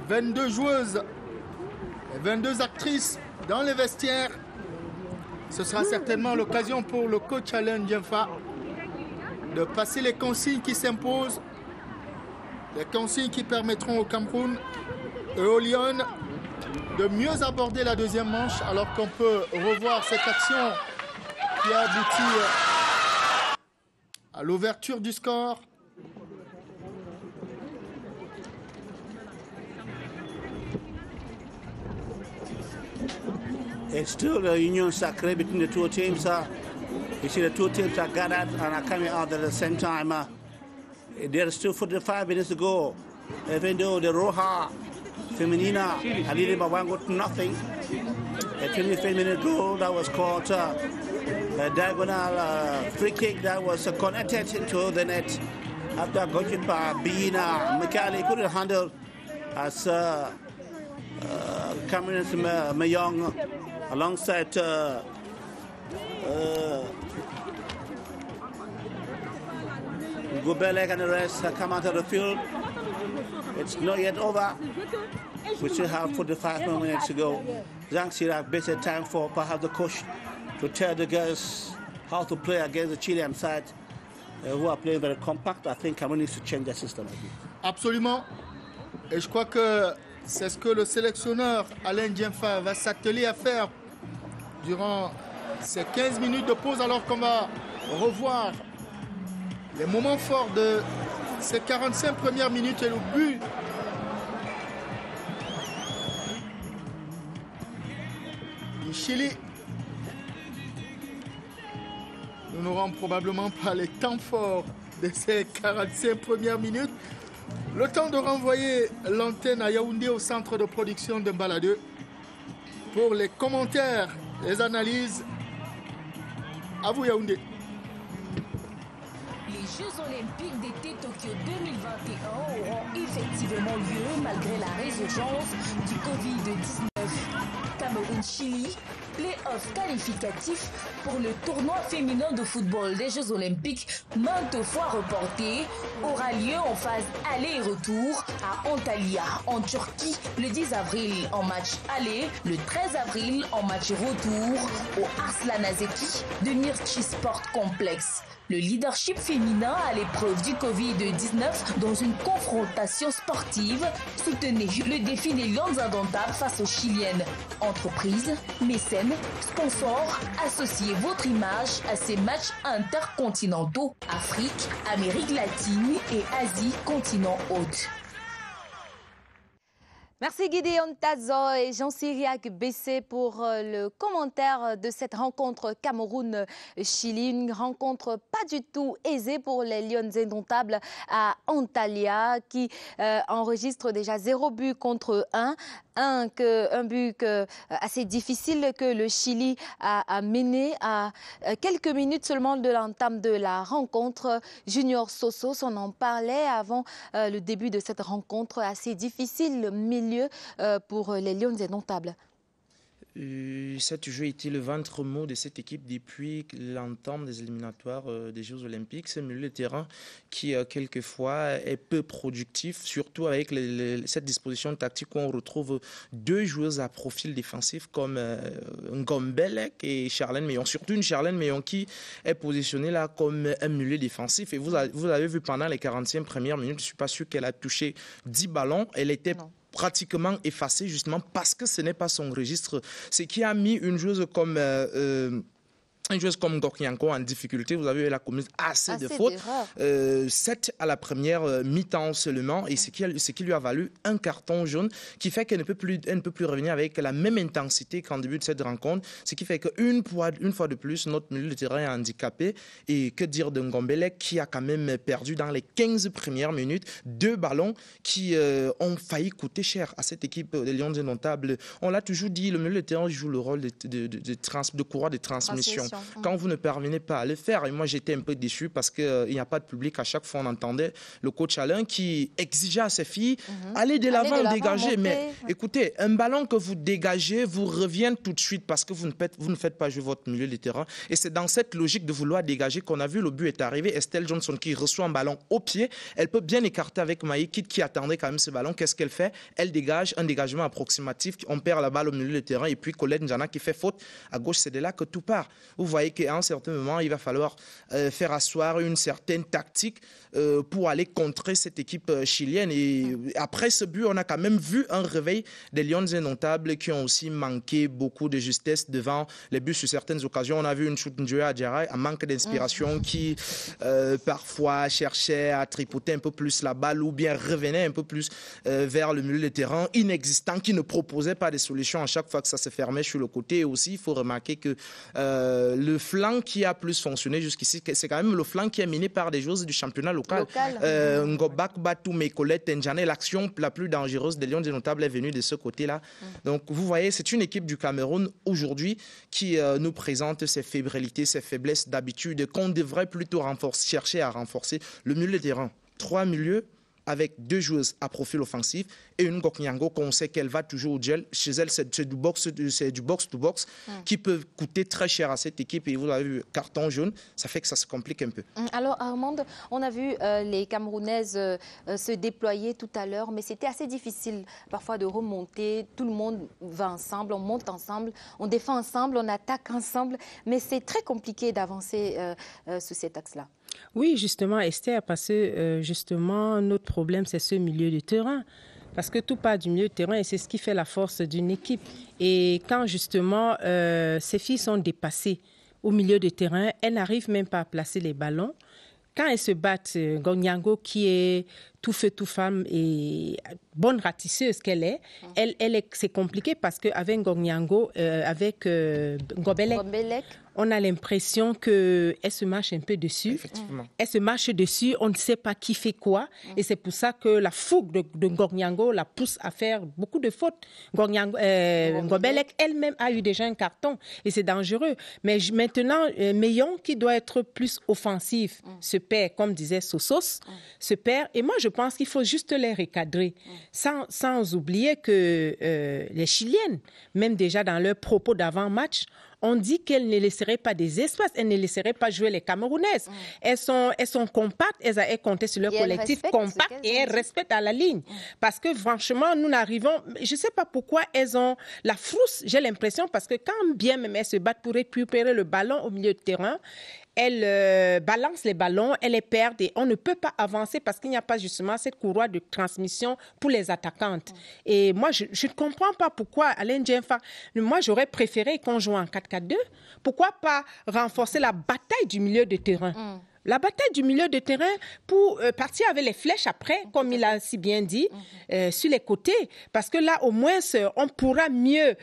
22 joueuses, les 22 actrices dans les vestiaires. Ce sera certainement l'occasion pour le coach Alain Djemfa de passer les consignes qui s'imposent, les consignes qui permettront au Cameroun et aux Lions de mieux aborder la deuxième manche, alors qu'on peut revoir cette action qui a abouti à l'ouverture du score. It's still a union sacré between the two teams. You see the two teams are gathered and are coming out at the same time. There's still 45 minutes to go. Even though the Roja Femenina Alili Bawang got nothing. A 25-minute goal that was caught. A diagonal free kick that was connected into the net after goalkeeper Biyina Mikali couldn't handle as Cameroon's Mayong alongside Gobelek and the rest come out of the field. It's not yet over. We still have 45 more minutes to go. Jean-Sira Bessé, time for perhaps the coach to tell the girls how to play against the Chilean side who are playing very compact. I think Cameroon needs to change their system. Absolument. Et je crois que c'est ce que le sélectionneur Alain Djemfa va s'atteler à faire durant ces 15 minutes de pause, alors qu'on va revoir les moments forts de ces 45 premières minutes et le but du Chili. Nous n'aurons probablement pas les temps forts de ces 45 premières minutes. Le temps de renvoyer l'antenne à Yaoundé au centre de production de Baladeux pour les commentaires, les analyses. À vous Yaoundé. Les Jeux Olympiques d'été Tokyo 2021 auront effectivement lieu malgré la résurgence du Covid-19. Cameroun-Chili, play-off qualificatif pour le tournoi féminin de football des Jeux Olympiques, maintes fois reporté, aura lieu en phase aller et retour à Antalya, en Turquie, le 10 avril en match aller, le 13 avril en match retour au Arslanazeki de Mirchi Sport Complex. Le leadership féminin à l'épreuve du Covid-19 dans une confrontation sportive. Soutenez le défi des Lions indomptables face aux Chiliennes. Entreprises, mécènes, sponsors, associez votre image à ces matchs intercontinentaux. Afrique, Amérique latine et Asie, continent hôte. Merci Gideon Tazo et Jean-Cyriac Bessé pour le commentaire de cette rencontre Cameroun-Chili. Une rencontre pas du tout aisée pour les Lions indomptables à Antalya qui enregistre déjà 0 but contre 1. Un but assez difficile que le Chili a mené à quelques minutes seulement de l'entame de la rencontre. Junior Sosos, on en parlait avant le début de cette rencontre assez difficile, le milieu pour les Lions indomptables. Cet jeu a été le ventre mou de cette équipe depuis l'entame des éliminatoires des Jeux Olympiques. C'est le milieu de terrain qui, quelquefois, est peu productif, surtout avec cette disposition tactique où on retrouve 2 joueuses à profil défensif comme Ngombelek et Charlène Meillon. Surtout une Charlène Meillon qui est positionnée là comme un milieu défensif. Et vous avez vu pendant les 45 premières minutes, je ne suis pas sûr qu'elle a touché 10 ballons. Elle était pratiquement effacée justement parce que ce n'est pas son registre. Ce qui a mis une joueuse comme Gornyanko en difficulté. Vous avez vu, elle a commis assez de fautes. 7 à la première mi-temps seulement, et ce qui lui a valu un carton jaune, qui fait qu'elle ne peut plus revenir avec la même intensité qu'en début de cette rencontre. Ce qui fait qu'une fois de plus, notre milieu de terrain est handicapé. Et que dire de Ngombelek, qui a quand même perdu dans les 15 premières minutes 2 ballons qui ont failli coûter cher à cette équipe des Lions indomptables. On l'a toujours dit, le milieu de terrain joue le rôle de courroie de transmission. Quand vous ne parvenez pas à le faire, et moi j'étais un peu déçu parce qu'il n'y a pas de public, à chaque fois on entendait le coach Alain qui exigeait à ses filles allez de l'avant, dégager. Mais écoutez, un ballon que vous dégagez vous revient tout de suite parce que vous ne faites pas jouer votre milieu de terrain. Et c'est dans cette logique de vouloir dégager qu'on a vu le but est arrivé. Estelle Johnson qui reçoit un ballon au pied, elle peut bien écarter avec Maïkit qui attendait quand même ce ballon. Qu'est-ce qu'elle fait? Elle dégage un dégagement approximatif, on perd la balle au milieu de terrain et puis Colette Njana qui fait faute à gauche. C'est de là que tout part. Vous voyez qu'à un certain moment, il va falloir faire asseoir une certaine tactique pour aller contrer cette équipe chilienne. Et après ce but, on a quand même vu un réveil des Lions indomptables qui ont aussi manqué beaucoup de justesse devant les buts sur certaines occasions. On a vu une shoot à Adjara, un manque d'inspiration qui parfois cherchait à tripoter un peu plus la balle ou bien revenait un peu plus vers le milieu de terrain, inexistant, qui ne proposait pas de solutions à chaque fois que ça se fermait sur le côté. Et aussi, il faut remarquer que le flanc qui a plus fonctionné jusqu'ici, c'est quand même le flanc qui est miné par des joueuses du championnat local. Ngobak, Batou, Mekolette, Njane, l'action la plus dangereuse des Lions indomptables est venue de ce côté-là. Donc, vous voyez, c'est une équipe du Cameroun aujourd'hui qui nous présente ses fébrilités, ses faiblesses d'habitude, qu'on devrait plutôt chercher à renforcer. Le milieu de terrain, 3 milieux avec 2 joueuses à profil offensif et une Gornyanko qu'on sait qu'elle va toujours au duel. Chez elle, c'est du box-to-box qui peut coûter très cher à cette équipe. Et vous avez vu, carton jaune, ça fait que ça se complique un peu. Alors Armande, on a vu les Camerounaises se déployer tout à l'heure, mais c'était assez difficile parfois de remonter. Tout le monde va ensemble, on monte ensemble, on défend ensemble, on attaque ensemble, mais c'est très compliqué d'avancer sur cet axe-là. Oui, justement, Esther, parce que justement, notre problème, c'est ce milieu de terrain. Parce que tout part du milieu de terrain et c'est ce qui fait la force d'une équipe. Et quand justement, ces filles sont dépassées au milieu de terrain, elles n'arrivent même pas à placer les ballons. Quand elles se battent, Gornyanko, qui est tout feu, tout femme et bonne ratisseuse qu'elle est, c'est compliqué parce qu'avec Gornyanko, avec Ngobelek, on a l'impression qu'elle se marche un peu dessus. Effectivement. Elle se marche dessus, on ne sait pas qui fait quoi. Et c'est pour ça que la fougue de Gornyanko la pousse à faire beaucoup de fautes. Ngobelek elle-même a eu déjà un carton et c'est dangereux. Mais maintenant, Meillon, qui doit être plus offensif, se perd, comme disait Sosos, se perd. Et moi, je pense qu'il faut juste les recadrer. Sans oublier que les Chiliennes, même déjà dans leurs propos d'avant-match, on dit qu'elles ne laisseraient pas des espaces, elles ne laisseraient pas jouer les Camerounaises. Elles sont compactes, elles comptent sur leur collectif compact et elles respectent à la ligne. Parce que franchement, nous n'arrivons... Je ne sais pas pourquoi elles ont la frousse, j'ai l'impression, parce que quand bien même elles se battent pour récupérer le ballon au milieu de terrain, elles balancent les ballons, elles les perdent et on ne peut pas avancer parce qu'il n'y a pas justement cette courroie de transmission pour les attaquantes. Et moi, je ne comprends pas pourquoi Alain Djemfa, moi j'aurais préféré qu'on joue en 4-4-2. Pourquoi pas renforcer la bataille du milieu de terrain? La bataille du milieu de terrain pour partir avec les flèches après, comme il a si bien dit, sur les côtés. Parce que là, au moins, on pourra mieux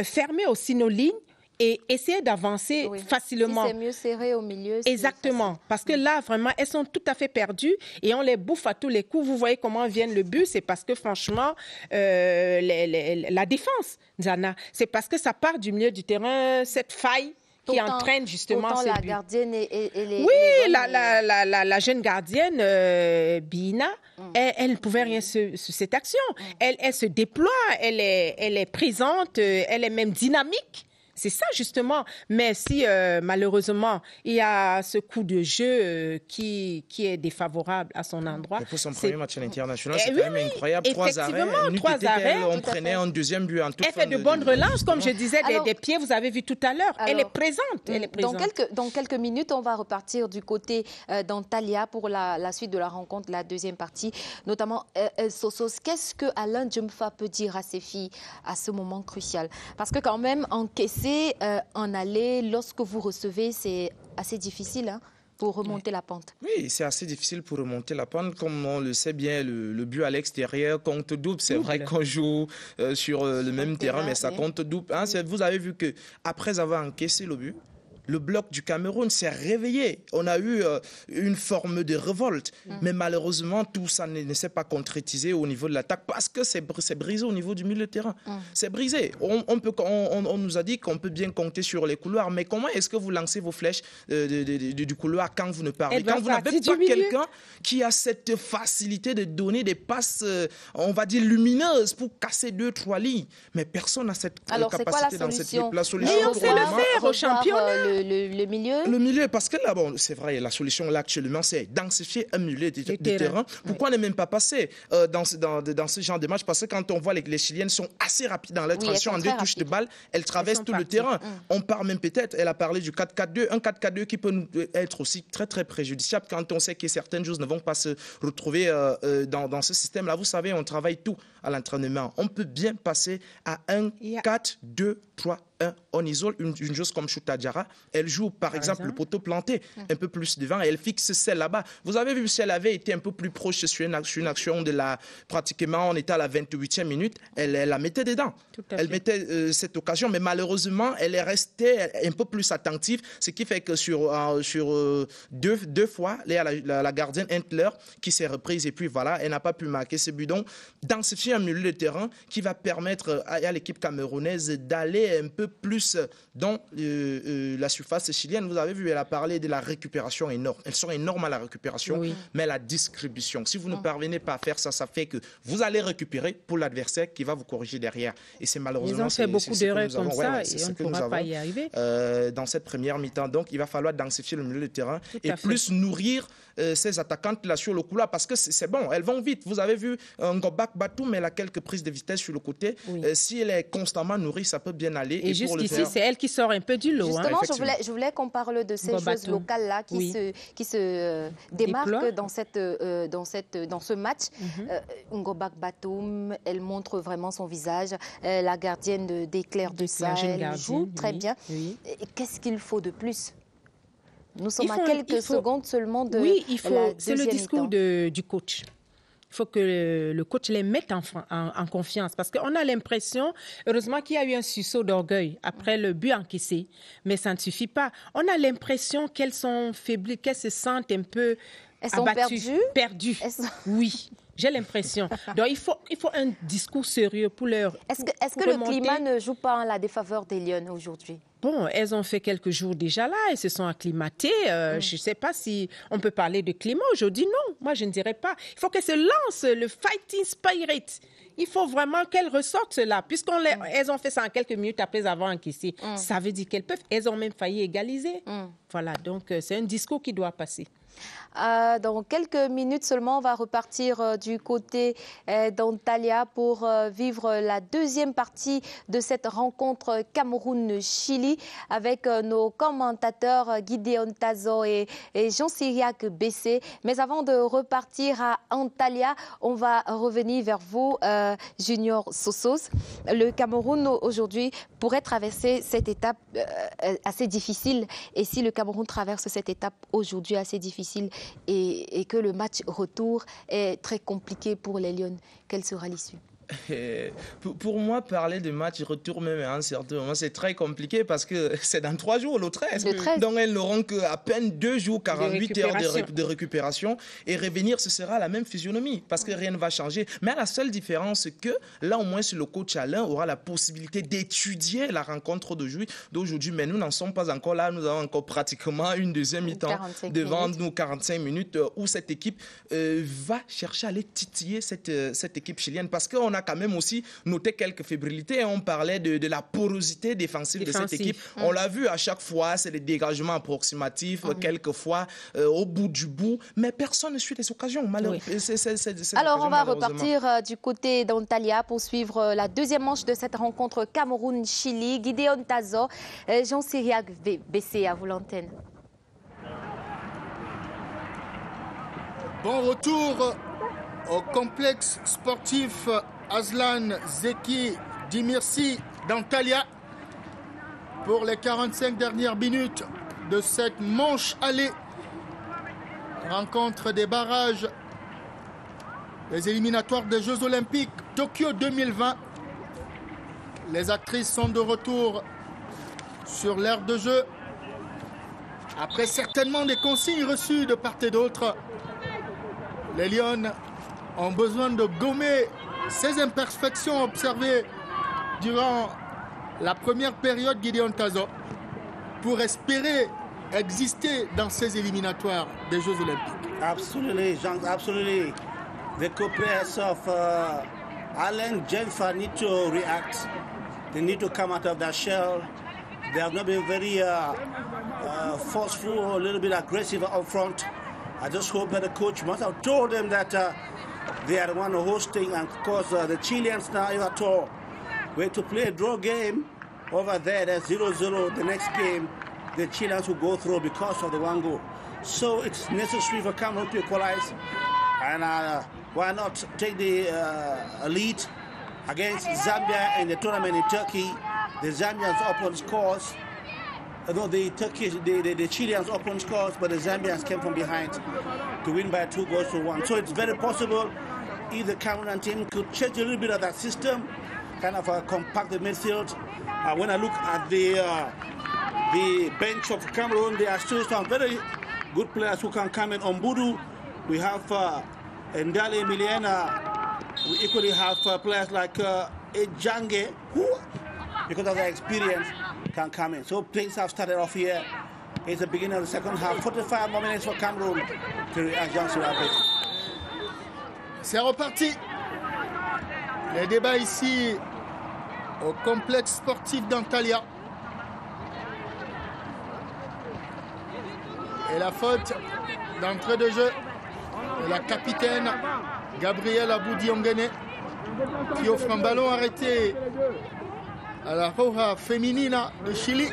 fermer aussi nos lignes et essayer d'avancer facilement. Si c'est mieux serré au milieu. Exactement. Parce que là, vraiment, elles sont tout à fait perdues et on les bouffe à tous les coups. Vous voyez comment viennent le but. C'est parce que, franchement, la défense, Zana, c'est parce que ça part du milieu du terrain, cette faille qui entraîne justement ce but. La gardienne et les... Oui, la jeune gardienne, Bina, elle ne pouvait rien sur cette action. Elle se déploie, elle est présente, elle est même dynamique. C'est ça, justement. Mais si, malheureusement, il y a ce coup de jeu qui est défavorable à son endroit. Et pour son premier match à l'international, c'est quand même incroyable. 3 arrêts. On prenait un deuxième but en toute Elle fait de bonnes relances, comme je disais, des pieds, vous avez vu tout à l'heure. Elle est présente. Dans quelques minutes, on va repartir du côté d'Antalya pour la suite de la rencontre, la deuxième partie. Notamment, Sosos, qu'est-ce que Alain Djemfa peut dire à ses filles à ce moment crucial? Parce que quand même, encaisser en aller, lorsque vous recevez, c'est assez difficile pour remonter la pente. Oui, c'est assez difficile pour remonter la pente. Comme on le sait bien, le but à l'extérieur compte double. C'est vrai qu'on joue sur le même terrain, mais ça compte double. Vous avez vu qu'après avoir encaissé le but, le bloc du Cameroun s'est réveillé. On a eu une forme de révolte. Mais malheureusement, tout ça ne s'est pas concrétisé au niveau de l'attaque parce que c'est brisé au niveau du milieu de terrain. C'est brisé. On nous a dit qu'on peut bien compter sur les couloirs. Mais comment est-ce que vous lancez vos flèches du couloir quand vous ne parlez? Quand vous n'avez pas quelqu'un qui a cette facilité de donner des passes, on va dire, lumineuses pour casser 2-3 lignes. Mais personne n'a cette capacité dans cette équipe. La solution, on sait le faire au championnat. Le milieu. Le milieu, parce que là, bon, c'est vrai, la solution là actuellement, c'est densifier un milieu de terrain. Pourquoi ne même pas passer dans ce genre de match? Parce que quand on voit les Chiliennes sont assez rapides dans leur transition, en 2 touches de balle, elles traversent tout le terrain. On part même peut-être, elle a parlé du 4-4-2, un 4-4-2 qui peut nous être aussi très très préjudiciable quand on sait que certaines choses ne vont pas se retrouver dans ce système-là. Vous savez, on travaille tout à l'entraînement. On peut bien passer à un 4-2-3-1. On isole une chose comme Chouta Diarra. Elle joue, par exemple, le poteau planté un peu plus devant et elle fixe celle là-bas. Vous avez vu, si elle avait été un peu plus proche sur une action pratiquement, on était à la 28e minute, elle la mettait dedans. Elle mettait cette occasion, mais malheureusement, elle est restée un peu plus attentive, ce qui fait que sur deux fois, la gardienne Entler qui s'est reprise et puis voilà, elle n'a pas pu marquer ce but. Donc, densifier un milieu de terrain qui va permettre à l'équipe camerounaise d'aller un peu plus dans la surface chilienne. Vous avez vu, elle a parlé de la récupération énorme. Elles sont énormes à la récupération, mais la distribution. Si vous ne parvenez pas à faire ça, ça fait que vous allez récupérer pour l'adversaire qui va vous corriger derrière. Et c'est malheureusement... Ils ont fait beaucoup d'erreurs comme ça et on ne pourra pas y arriver. Dans cette première mi-temps. Donc, il va falloir densifier le milieu de terrain et plus nourrir ces attaquantes-là sur le couloir parce que c'est bon, elles vont vite. Vous avez vu Ngobak Batum, elle a quelques prises de vitesse sur le côté. Si elle est constamment nourrie, ça peut bien aller. Et jusqu'ici, c'est elle qui sort un peu du lot. Justement, je voulais qu'on parle de ces joueuses locales-là qui se démarquent dans ce match. Ngobak Batum, elle montre vraiment son visage. La gardienne d'Éclair du Sahel joue très bien. Qu'est-ce qu'il faut de plus? Nous sommes à quelques secondes seulement de c'est le discours du coach. Il faut que le coach les mette en confiance parce qu'on a l'impression, heureusement qu'il y a eu un sursaut d'orgueil après le but encaissé, mais ça ne suffit pas. On a l'impression qu'elles sont faiblies, qu'elles se sentent un peu abattues, perdues. Oui. J'ai l'impression. Donc, il faut un discours sérieux pour leur... Est-ce que le climat ne joue pas en la défaveur des Lionnes aujourd'hui? Bon, elles ont fait quelques jours déjà là, elles se sont acclimatées. Je ne sais pas si on peut parler de climat aujourd'hui. Non, moi je ne dirais pas. Il faut qu'elles se lancent le fighting spirit. Il faut vraiment qu'elles ressortent cela, puisqu'elles ont fait ça en quelques minutes après avoir encaissé. Ça veut dire elles ont même failli égaliser. Voilà, donc c'est un discours qui doit passer. Dans quelques minutes seulement, on va repartir du côté d'Antalya pour vivre la deuxième partie de cette rencontre Cameroun-Chili avec nos commentateurs Gideon Tazo et Jean-Cyriaque Bessé. Mais avant de repartir à Antalya, on va revenir vers vous, Junior Sosos. Le Cameroun aujourd'hui pourrait traverser cette étape assez difficile. Et si le Cameroun traverse cette étape aujourd'hui assez difficile, et que le match retour est très compliqué pour les Lions, quelle sera l'issue? Pour moi, parler de match retour même à un certain moment, c'est très compliqué parce que c'est dans 3 jours, le 13. Donc, elles n'auront qu'à peine 2 jours, 48 heures de récupération. Et revenir, ce sera la même physionomie parce que rien ne va changer. Mais la seule différence, c'est que là, au moins, le coach Alain aura la possibilité d'étudier la rencontre d'aujourd'hui. Mais nous n'en sommes pas encore là. Nous avons encore pratiquement une deuxième mi-temps devant nous, 45 minutes, où cette équipe va chercher à aller titiller cette équipe chilienne parce qu'on a quand même aussi noté quelques fébrilités. On parlait de la porosité défensive de cette équipe. On l'a vu à chaque fois, c'est des dégagements approximatifs, quelquefois au bout du bout, mais personne ne suit les occasions. Alors on va repartir du côté d'Antalya pour suivre la deuxième manche de cette rencontre Cameroun-Chili. Gideon Tazo, Jean-Cyriaque Bessé, à vous l'antenne. Bon retour au complexe sportif Aslan Zeki Dimirsi d'Antalya pour les 45 dernières minutes de cette manche allée. Rencontre des barrages, les éliminatoires des Jeux Olympiques Tokyo 2020. Les actrices sont de retour sur l'aire de jeu. Après certainement des consignes reçues de part et d'autre, les Lions ont besoin de gommer ces imperfections observées durant la première période Gideon Tazo pour espérer exister dans ces éliminatoires des Jeux Olympiques. Absolutely, Jean, absolutely. The co-players of Allen Jennifer need to react. They need to come out of that shell. They have not been very forceful or a little bit aggressive up front. I just hope that the coach must have told them that they are the one hosting, and of course the Chileans now, if at all, were to play a draw game over there, that's 0-0 the next game, the Chileans will go through because of the one goal. So it's necessary for Cameroon to equalize, and why not take the lead against Zambia in the tournament in Turkey. The Zambians open scores. No, the Chileans open scores, but the Zambians came from behind to win by 2-1. So it's very possible if the Cameroon team could change a little bit of that system, kind of compact the midfield. When I look at the bench of Cameroon, there are still some very good players who can come in. Ombudu, we have Ndale Emiliana. We equally have players like Ejange, who, because of their experience, can come in. So things have started off here. It's the beginning of the second half. 45 more minutes for Cameroon to react. C'est reparti. Les débats ici au complexe sportif d'Antalya. Et la faute d'entrée de jeu de la capitaine Gabriela Abou-Diongene qui offre un ballon arrêté à la Roja Femenina de Chili.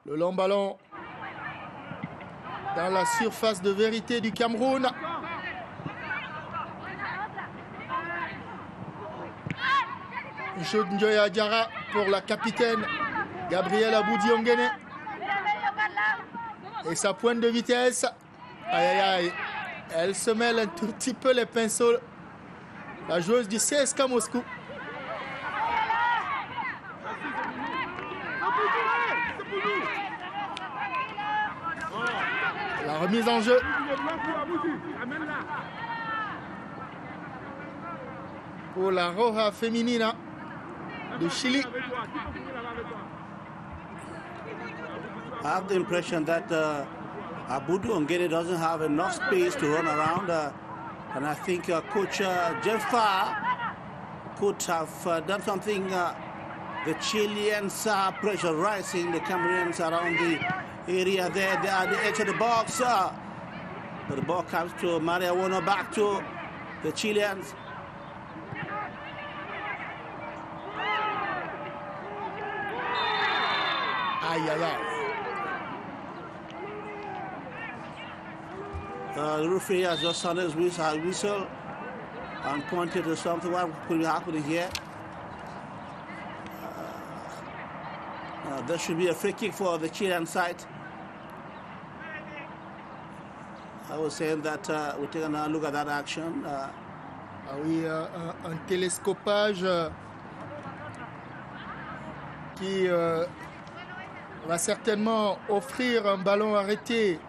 Le long ballon dans la surface de vérité du Cameroun. Njoya Diarra pour la capitaine Gabriela Abou-Diongene. Et sa pointe de vitesse. Aïe aïe aïe. Elle se mêle un tout petit peu les pinceaux. La joueuse du CSKA Moscou. La remise en jeu. Pour la Roja Femenina de Chili. I have the impression that Abou-Diongene doesn't have enough space to run around. And I think Coach Jeffa could have done something. The Chileans are pressurizing the Cameroonians around the area there. They are at the edge of the box. But the ball comes to Maria Wono, back to the Chileans. Aïe, aïe, aïe. The referee has just sounded his whistle and pointed to something. What could be happening here? There should be a free kick for the Chilean side. I was saying that we're taking a look at that action. Ah oui, un télescopage qui va certainement offrir un ballon arrêté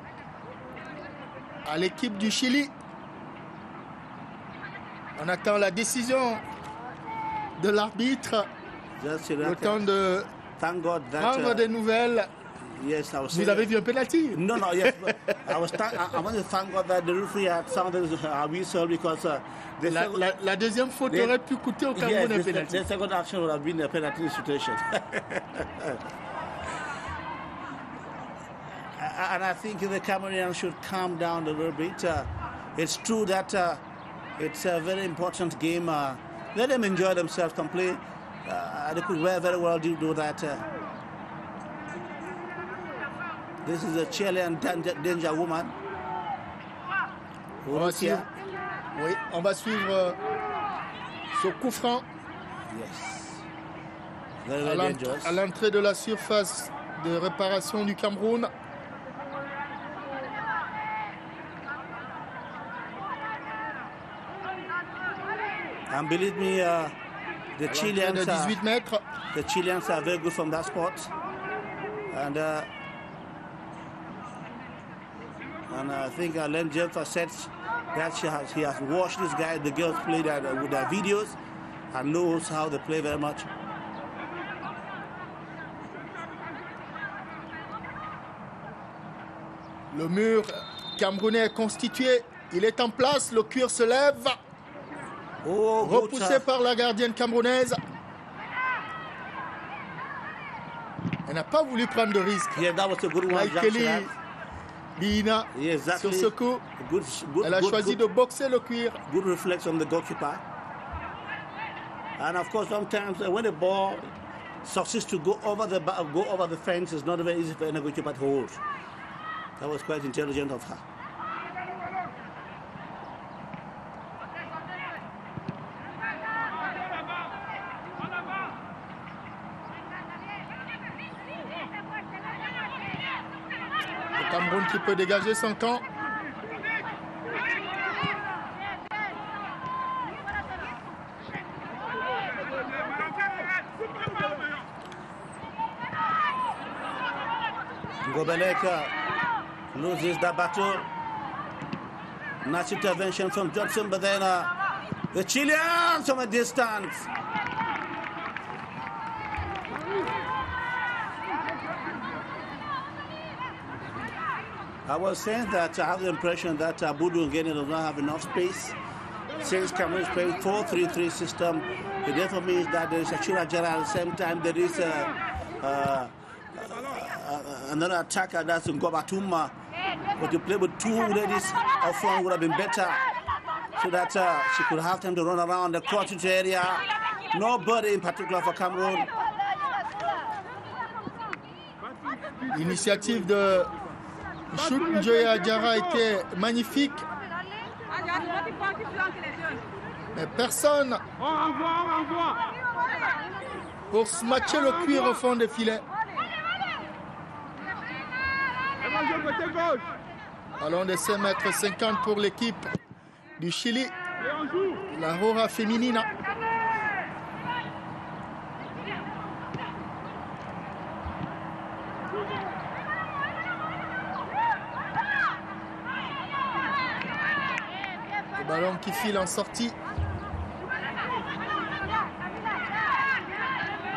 à l'équipe du Chili. On attend la décision de l'arbitre. Le temps de prendre des nouvelles. Yes, I was Vous avez vu un penalty? No, yes. I want to thank God that the referee had sounded a whistle because la deuxième faute aurait pu coûter au Cameroun un penalty. The second action would have been a penalty situation. And I think the Cameroonians should calm down a little bit. It's true that it's a very important game. Let them enjoy themselves completely. They could very well do that. This is a Chilean danger woman. On va suivre ce coup franc. Yes. Very dangerous. À l'entrée de la surface de réparation du Cameroun. And believe me, the Chileans are very good from that spot. And I think Len Jeffa said that he has watched these guys, the girls play with their videos, and knows how they play very much. Le mur camerounais est constitué, il est en place, le cuir se lève. Repoussé par la gardienne camerounaise. Elle n'a pas voulu prendre de risque. Yeah, that was a good one. Kelly Bina, sur ce coup, elle a choisi de boxer le cuir. Good reflex on the goalkeeper. And of course, sometimes when the ball succeeds to go over the fence, it's not very easy for any goalkeeper to hold. That was quite intelligent of her. Cameroun qui peut dégager son camp. Gobelek loses the battle. Nice intervention from Johnson, but then the Chileans from a distance. I was saying that I have the impression that Abudu Ngene does not have enough space. Since Cameroon is playing 4-3-3 system, it therefore means that there is a Chira Jara at the same time. There is another attacker, that's Ngobatuma. But to play with two ladies up front would have been better, so that she could have time to run around the quantity area. Nobody in particular for Cameroon. L'initiative de Chouk Njoya Diarra était magnifique. Mais personne pour se matcher le cuir au fond des filets. Ballon de 5,50 m pour l'équipe du Chili, la Roja Feminina. Le ballon qui file en sortie.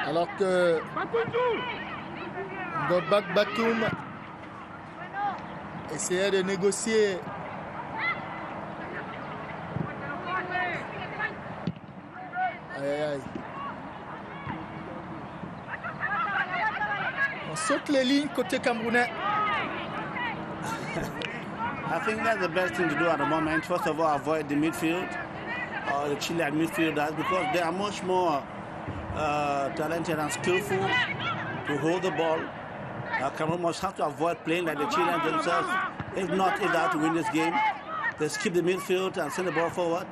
Alors que Gobak Batum essayait de négocier On saute les lignes côté camerounais. I think that's the best thing to do at the moment. First of all, avoid the midfield, the Chilean midfielders, because they are much more talented and skillful to hold the ball. Cameroon must have to avoid playing like the Chileans themselves. If not, if they have to win this game, they skip the midfield and send the ball forward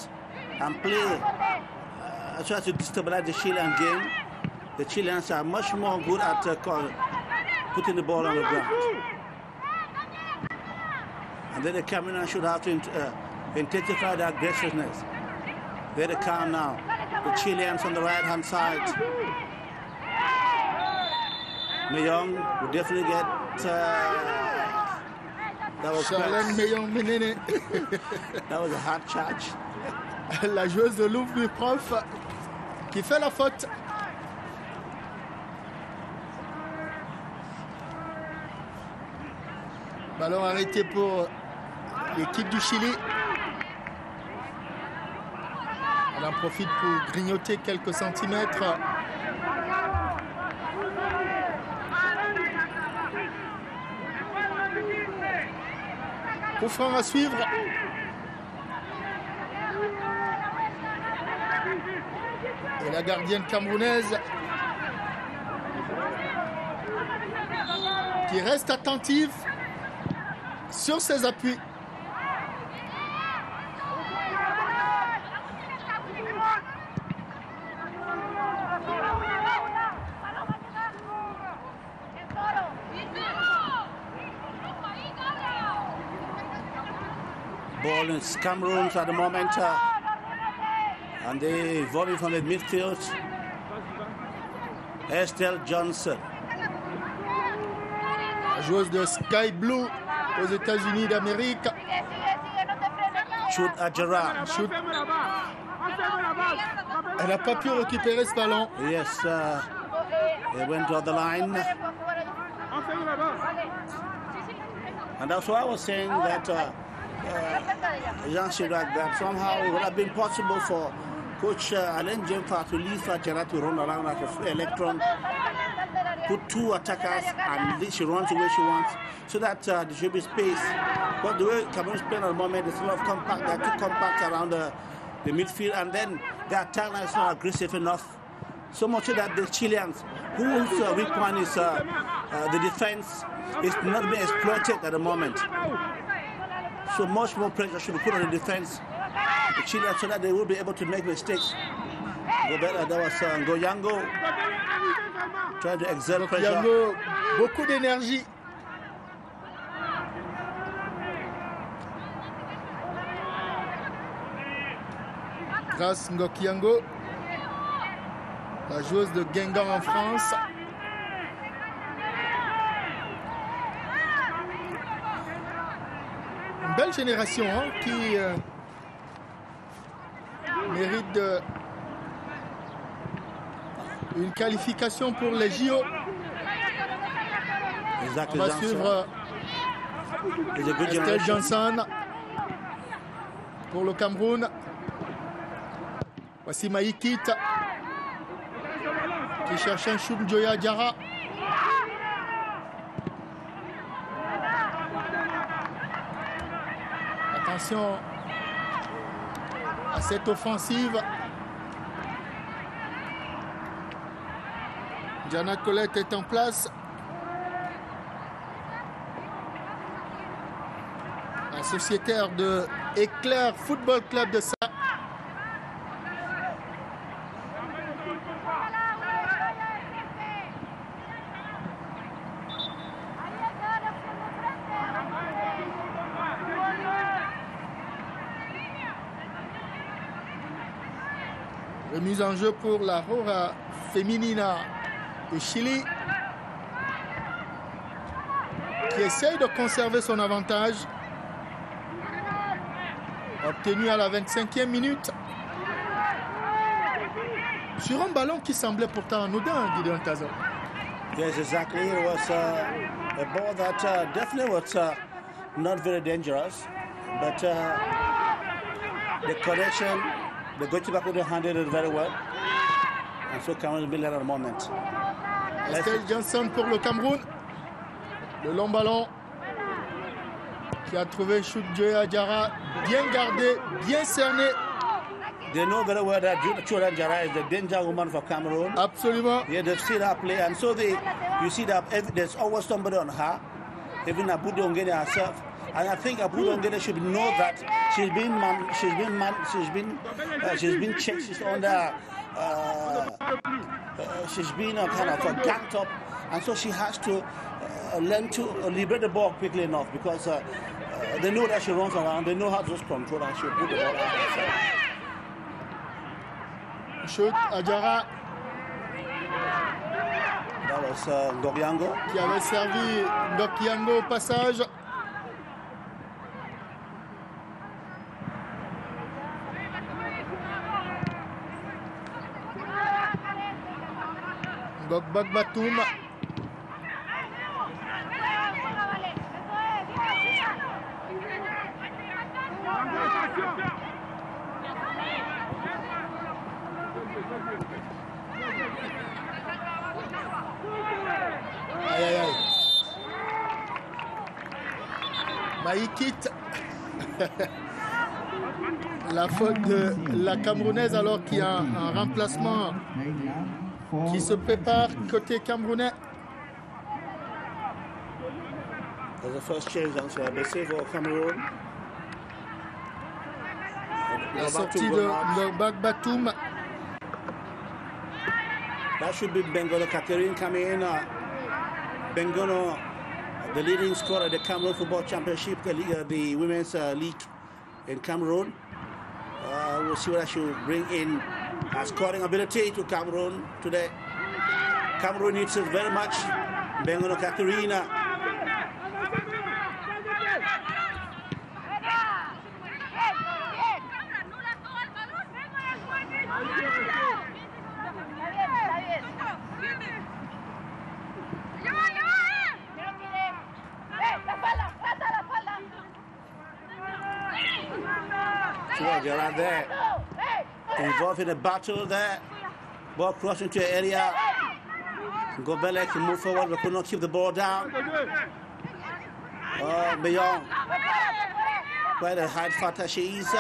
and play, try to destabilize the Chilean game. The Chileans are much more good at putting the ball on the ground. And then the Cameroonians should have to intensify their aggressiveness. There they come now. The Chileans on the right-hand side. Meyong will definitely get... that was that was a hard charge. La joueuse de Louvre Prof qui fait la faute. Ballon arrêté pour l'équipe du Chili. Elle en profite pour grignoter quelques centimètres. Coup franc à suivre. Et la gardienne camerounaise qui reste attentive sur ses appuis. Ball in Cameroon at the moment, and they volley from the midfield. Estelle Johnson. La joueuse de Sky Blue aux États-Unis d'Amérique. Shoot à Gerard. Shoot. Elle n'a pas pu récupérer ce ballon. Yes, they went to the line. And that's why I was saying that Jean Chirac, that somehow it would have been possible for Coach Alain Jemfa to leave Gerard to run around like an electron, put two attackers, and she runs the way she wants, so that there should be space. But the way Cameroon is playing at the moment, there's a lot of compact, they're too compact around the midfield, and then the attack is not aggressive enough. So much so that the Chileans, whose weak point is the defense, is not being exploited at the moment. So much more pressure should be put on the defense, the Chileans, so that they will be able to make mistakes. That was Ngoyango trying to exert pressure. Ngoyango, beaucoup d'énergie. Grâce Ngoyango, la joueuse de Guingamp en France. Une belle génération qui mérite une qualification pour les JO. On va suivre Estelle Johnson pour le Cameroun. Voici Maïkit qui cherche un Choum Joya Diarra. Attention à cette offensive. Jana Colette est en place. La sociétaire de Éclair Football Club de Sa. Remise en jeu pour la Roja Femenina de Chili, qui essaye de conserver son avantage, obtenu à la 25e minute, sur un ballon qui semblait pourtant anodin, Gideon Tazo. Yes, exactly. It was a ball that definitely was not very dangerous, but the connection, the goalkeeper could have handled it very well. And so Cameroon will be at a moment. Estelle Johnson pour le Cameroun. Le long ballon qui a trouvé Chudjoe Adjara, bien gardé, bien cerné. They know very well that Chudjoe Adjara is the danger woman for Cameroon. Absolument. Yeah, they've seen her play, and so you see that there's always somebody on her, even Abudu Ongene herself. And I think Abudu Ongene should know that she's been checked, she's under, she's been kind of ganked up, and so she has to learn to liberate the ball quickly enough, because they know that she runs around, they know how to just control, and she'll put the ball out herself. Shoot, Adjara. That was Ngokyango. Qui avait servi Ngokyango au passage. Ngok Batum. Aïe aïe aïe. Maïkit. La faute de la Camerounaise alors qu'il y a un remplacement qui se prépare côté camerounais. That's the first change on ABC for Cameroon. La sortie de Ngok Batum. That should be Bengono Catherine coming in. Bengono, the leading scorer at the Cameroon Football Championship, the Women's League in Cameroon. We'll see what she will bring in scoring ability to Cameroon today. Cameroon needs it very much. Bengono Catherine. They're right there, involved in a battle there. Ball crossing to the area. Gobele can move forward, but could not keep the ball down. Beyond. Quite a hard fighter she is.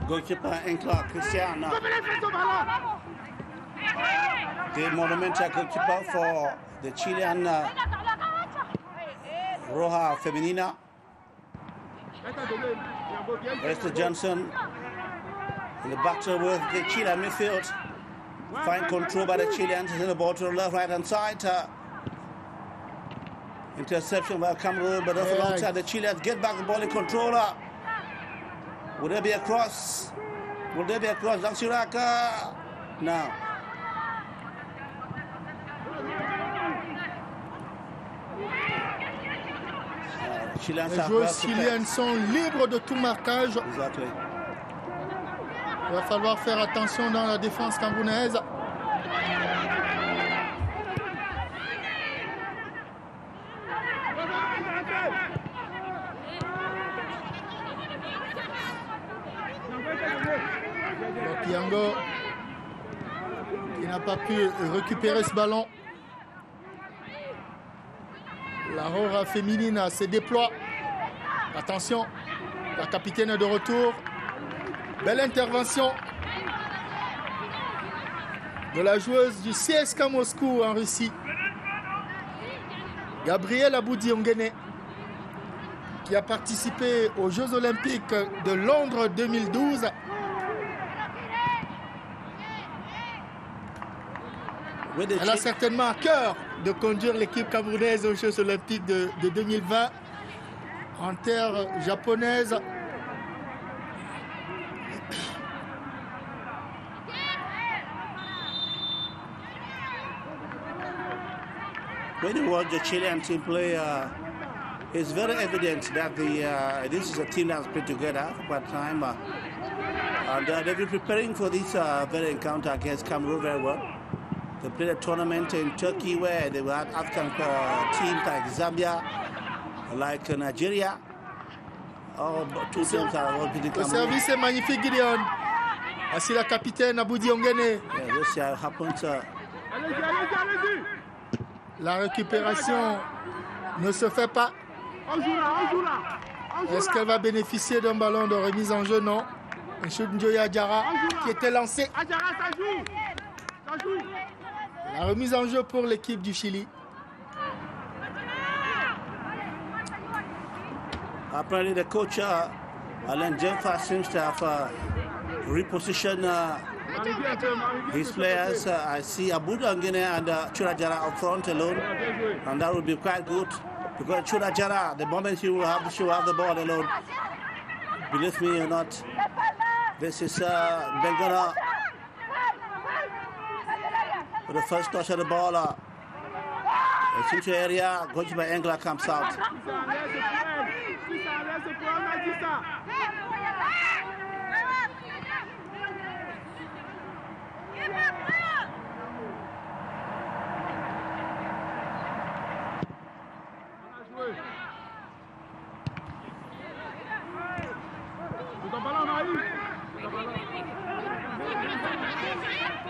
Goalkeeper Encla Christian. The monumental goalkeeper for the Chilean Roja Femenina. Esther Johnson in the battle with the Chilean midfield. Fine control by the Chileans. In the ball to the left, right hand side. Interception by Cameroon, but off alongside the Chileans. Get back the ball in controller. Will there be a cross? Will there be a cross? Daxiraka. Now. Les joueuses chiliennes sont libres de tout marquage. Exactly. Il va falloir faire attention dans la défense camerounaise. Ngokyango qui n'a pas pu récupérer ce ballon. La Roja féminine se déploie. Attention, la capitaine est de retour. Belle intervention de la joueuse du CSKA Moscou en Russie. Gabrielle Aboudi-Ongene, qui a participé aux Jeux Olympiques de Londres 2012. Elle a certainement à cœur de conduire l'équipe camerounaise aux Jeux olympiques de 2020 en terre japonaise. When you watch the Chilean team play, it's very evident that this is a team that's put together for quite time. And they've been preparing for this very encounter against Cameroon very well. They played a tournament in Turkey where they had African teams like Zambia, like Nigeria. Two teams are all beating Cameroon. Le service est magnifique, Gideon. Voici la capitaine Aboudi Ongene. Yeah, this happens. La récupération ne se fait pas. Est-ce qu'elle va bénéficier d'un ballon de remise en jeu? Non. Njoya Adjara qui était lancé. La remise en jeu pour l'équipe du Chili. Apparently the coach Alain Djemfa seems to have repositioned his players. I see Aboudi Ongene and Churajara up front alone, and that would be quite good because Churajara, the moment she will have the ball alone, believe me or not, this is Bengana for the first touch of the ball. It's into area, coach by Engler comes out.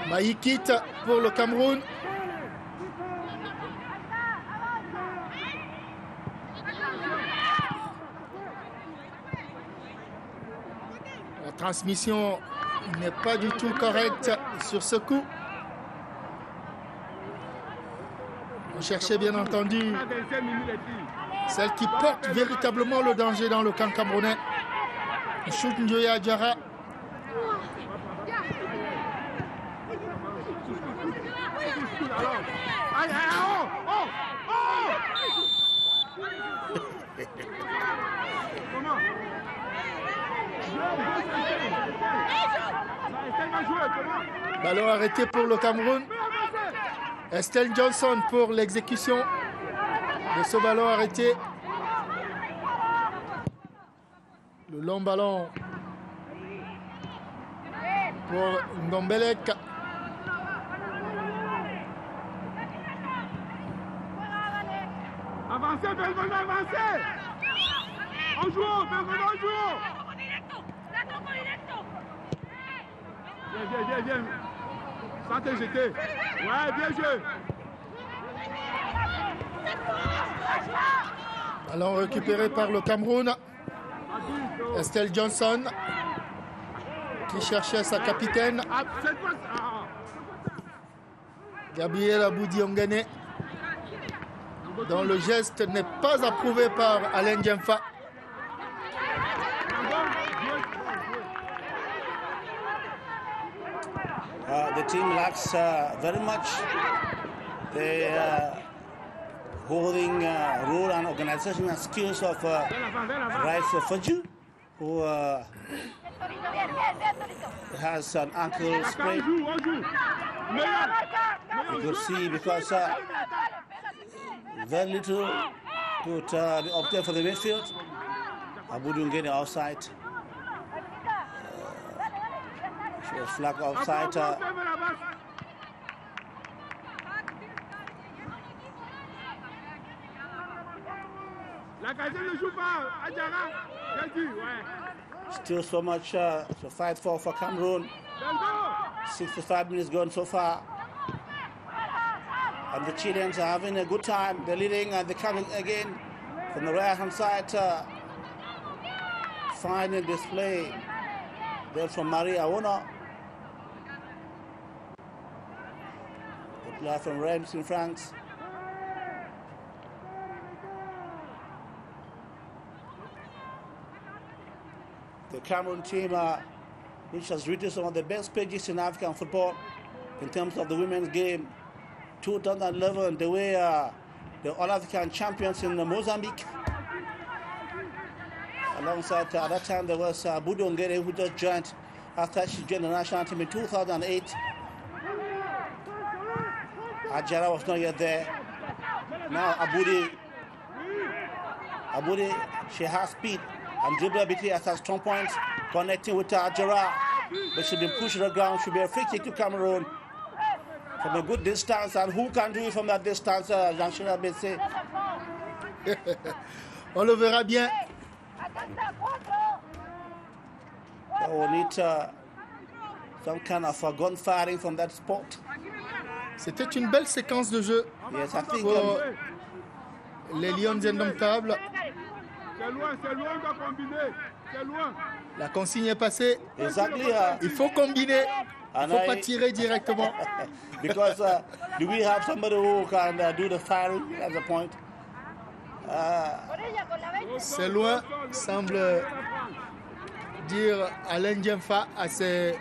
Maï quitte pour le Cameroun. La transmission n'est pas du tout correcte sur ce coup. On cherchait bien entendu celle qui porte véritablement le danger dans le camp camerounais. Shoot Njoya Adjara. Ballon arrêté pour le Cameroun. Estelle Johnson pour l'exécution de ce ballon arrêté. Le long ballon pour Ndombelek. Avancez, Belmondo, avancez. On joue, Belmondo, on joue. Viens. Sans te jeter. Ouais, bien joué. Ballon récupéré par le Cameroun. Estelle Johnson qui cherchait sa capitaine. Gabriel Aboudi Ongene, dont le geste n'est pas approuvé par Alain Djemfa. The team lacks very much the holding role and organizational skills of Rice Faju, who has an ankle sprain. You could see because very little could be up there for the midfield. Aboudi Ongene outside. She was flagged outside. Still so much to fight for Cameroon. 65 minutes gone so far. And the Chileans are having a good time. They're leading and they're coming again from the right hand side. Final display there from Maria Ona. The player from Reims in France. The Cameroon team, which has written some of the best pages in African football in terms of the women's game, 2011, they were the All-African champions in Mozambique. Alongside at that time there was Budu Ongene, who just joined after she joined the national team in 2008. Ajara was not yet there. Now Abudi, she has speed and dribble ability as her strong points, connecting with Ajara. But she's been pushed to the ground. Should be a free kick to Cameroon from a good distance. And who can do it from that distance? Jean-Charles Bessé. On le verra bien. So we need some kind of gun firing from that spot. C'était une belle séquence de jeu pour les Lions indomptables. C'est loin, on doit combiner. C'est loin. La consigne est passée. Exactly. Il faut combiner. Il ne faut pas tirer directement. Because do we have somebody who can do the firing at the point? C'est loin, semble dire Alain Djemfa à ses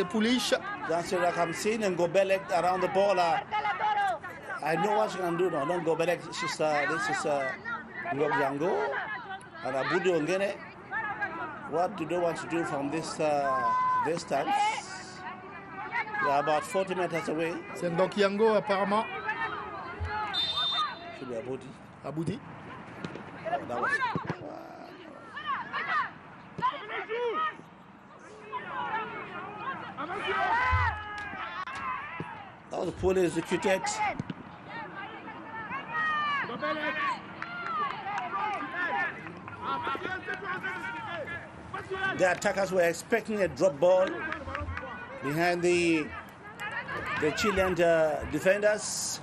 pouliches. I'm seeing Ngobelek around the ball. I know what she can do now. Don't Ngobelek. This is Ngobjango and Abudu Ongene. What do they want to do from this distance? They are about 40 meters away. C'est donc Yango apparemment. Should be Aboudi. Aboudi. That was. That was poorly executed. The attackers were expecting a drop ball behind the Chilean defenders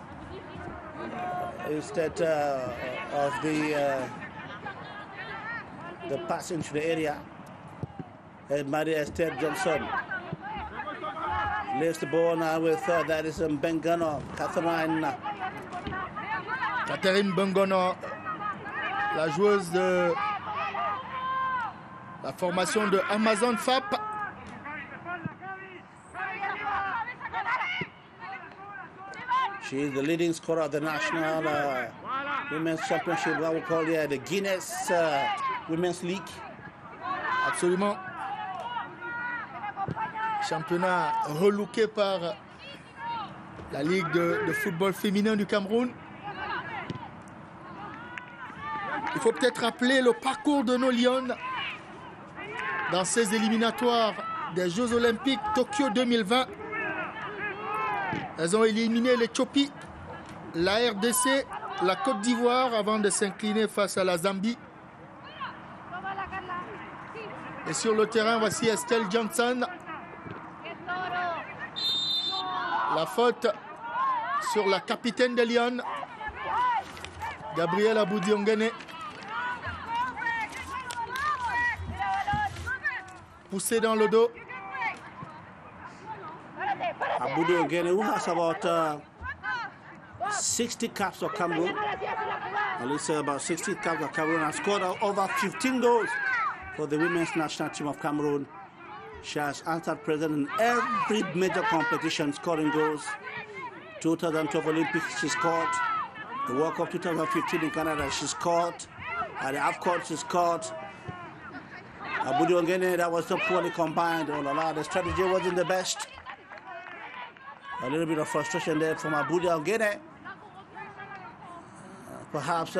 instead of the pass into the area. Maria Esther Johnson leaves the ball now with that is Bengono, Catherine Bengono, la joueuse de la formation de Amazon FAP. She is the leading scorer of the national women's championship, what we call the Guinness Women's League. Absolument. Championnat relooké par la Ligue de football féminin du Cameroun. Il faut peut-être rappeler le parcours de nos Lions dans ces éliminatoires des Jeux Olympiques Tokyo 2020. Elles ont éliminé l'Éthiopie, la RDC, la Côte d'Ivoire avant de s'incliner face à la Zambie. Et sur le terrain, voici Estelle Johnson. La faute sur la capitaine de Lyon, Gabrielle Aboudi Ongene. Poussé dans le dos. Aboudi Ongene, who has about 60 caps for Cameroon. At least about 60 caps for Cameroon, has scored over 15 goals for the women's national team of Cameroon. She has answered present in every major competition, scoring goals. 2012 Olympics, she scored. The World Cup 2015 in Canada, she scored. At the AFCON, she scored. Aboudi Ongene, that was so poorly combined. Oh la la, the strategy wasn't the best. A little bit of frustration there from Aboudi Ongene. Perhaps,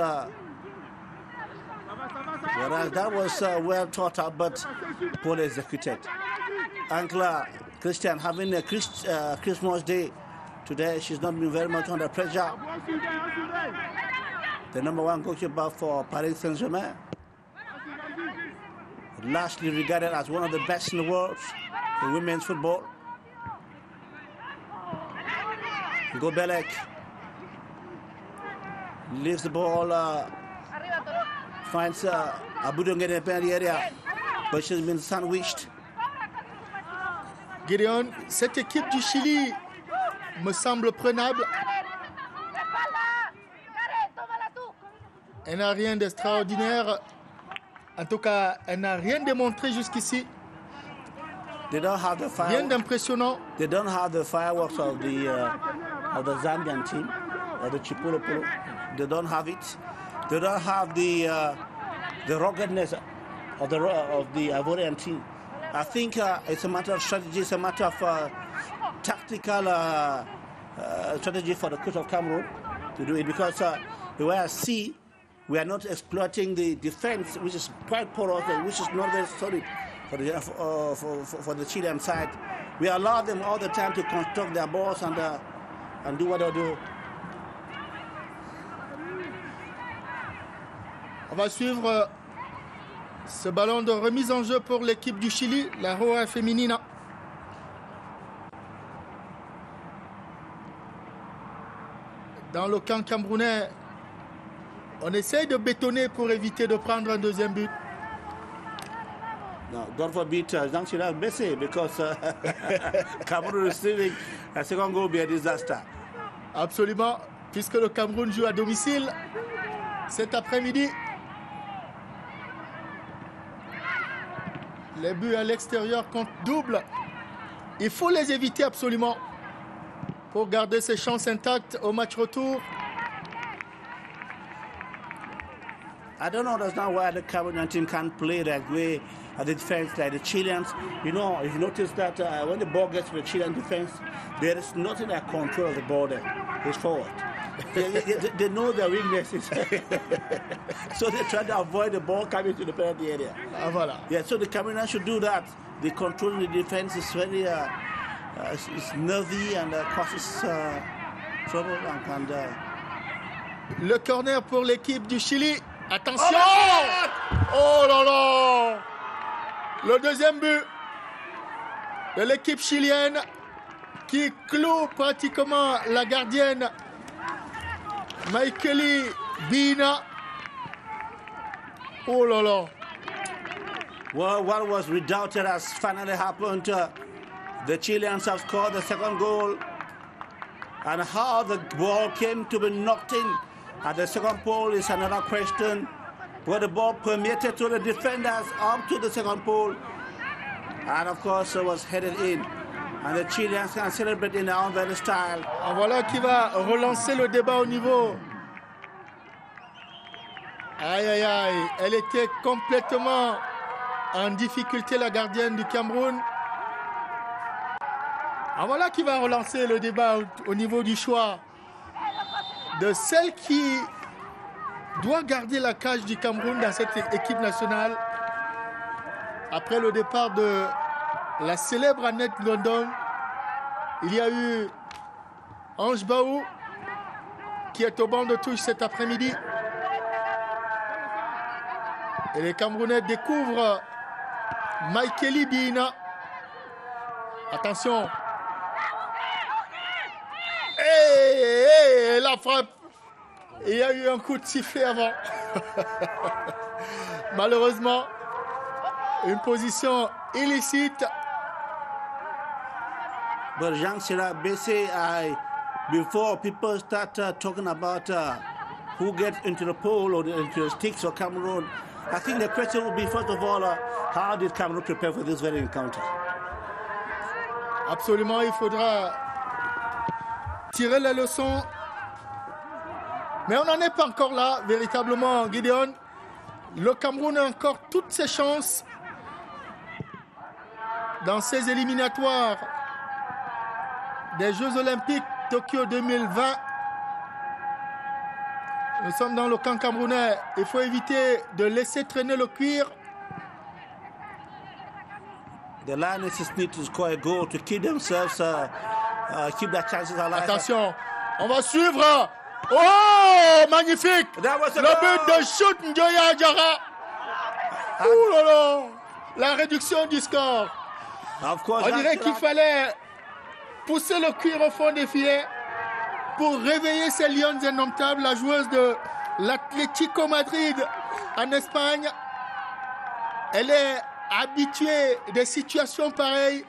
whereas that was well thought out, but poorly executed. Ankla Christian having a Christmas day today. She's not been very much under pressure. The #1 goalkeeper for Paris Saint-Germain, largely regarded as one of the best in the world in women's football. Ngobelek leaves the ball, finds Aboudi Ongene in the area, but she's been sandwiched. Gideon, cette équipe du Chili me semble prenable. Elle n'a rien d'extraordinaire. En tout cas, elle n'a rien démontré jusqu'ici. They don't have the Rien d'impressionnant. They don't have the fireworks of the of the Zambian team, the Chipolopolo. They don't have it. They don't have the ruggedness of the Ivorian team. I think it's a matter of strategy. It's a matter of tactical strategy for the coach of Cameroon to do it, because the way I see, we are not exploiting the defense, which is quite porous and which is not very solid for the Chilean side. We allow them all the time to construct their balls and do what they do. On va suivre ce ballon de remise en jeu pour l'équipe du Chili, la Roja Femenina. Dans le camp camerounais, on essaye de bétonner pour éviter de prendre un deuxième but. No, don't forget Jean Chirac Bessé, because Cameroon receiving a second goal will be a disaster. Absolument, puisque le Cameroun joue à domicile cet après-midi. Les buts à l'extérieur comptent double. Il faut les éviter absolument pour garder ses chances intactes au match retour. I don't understand why the Cameroonian team can't play that way at the defense like the Chileans. You know, if you notice that when the ball gets to the Chilean defense, there is nothing that controls the ball there. It's forward. They know their weaknesses. So they try to avoid the ball coming to the penalty area. Ah, voilà. Yeah, so the Cameroonians should do that. The control of the defense is very it's nervy and causes trouble. Le corner pour l'équipe du Chili. Attention! Oh là là! Le deuxième but de l'équipe chilienne qui cloue pratiquement la gardienne Maïkeli Bina. Oh là là! Well, what was redoubted has finally happened. The Chileans have scored the second goal. And how the ball came to be knocked in at the second pole is another question. Where the ball permeated to the defenders up to the second pole. And of course it was headed in. And the Chileans can celebrate in their own very style. En voilà qui va relancer le débat au niveau. Aïe aïe aïe, elle était complètement en difficulté, la gardienne du Cameroun. En voilà qui va relancer le débat au niveau du choix de celle qui doit garder la cage du Cameroun dans cette équipe nationale. Après le départ de la célèbre Annette London, il y a eu Ange Baou qui est au banc de touche cet après-midi. Et les Camerounais découvrent Maïkeli Bina. Attention. Et la frappe. Il y a eu un coup de sifflet avant. Malheureusement, une position illicite. But Jean Chirac Bessé, before people start talking about who gets into the pole or into the sticks for Cameroon, I think the question would be, first of all, how did Cameroon prepare for this very encounter? Absolument, il faudra tirer les leçons. Mais on n'en est pas encore là, véritablement, Gideon. Le Cameroun a encore toutes ses chances dans ces éliminatoires des Jeux Olympiques Tokyo 2020. Nous sommes dans le camp camerounais. Il faut éviter de laisser traîner le cuir. The Lionesses need to score a goal to keep themselves, keep their chances alive. Attention, on va suivre. Oh, magnifique! Le but de shoot Njoya Diarra. Oh là là! La réduction du score. On dirait qu'il fallait pousser le cuir au fond des filets pour réveiller ces lions indomptables, la joueuse de l'Atlético Madrid en Espagne. Elle est habituée des situations pareilles.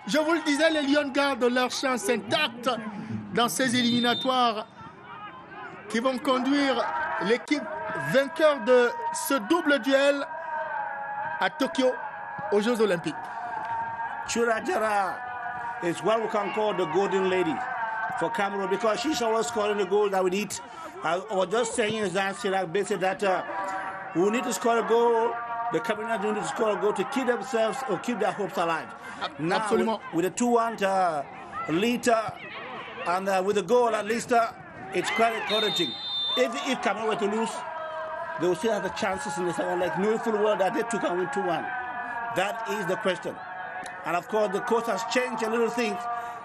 Je vous le disais, les Lions gardent leur chance intacte dans ces éliminatoires qui vont conduire l'équipe vainqueur de ce double duel à Tokyo aux Jeux Olympiques. Chura Diarra is what we can call the golden lady. for Cameroon because she's always scoring the goal that we need. I was just saying in Zanzibar that we need to score a goal. The Cameroonians need to score a goal to keep themselves or keep their hopes alive. Now, with the 2-1 lead and with the goal at least, it's quite encouraging. If Cameroon were to lose, they will still have the chances in the second leg, knowing full well that they took and win 2-1. That is the question. And of course, the coach has changed a little things.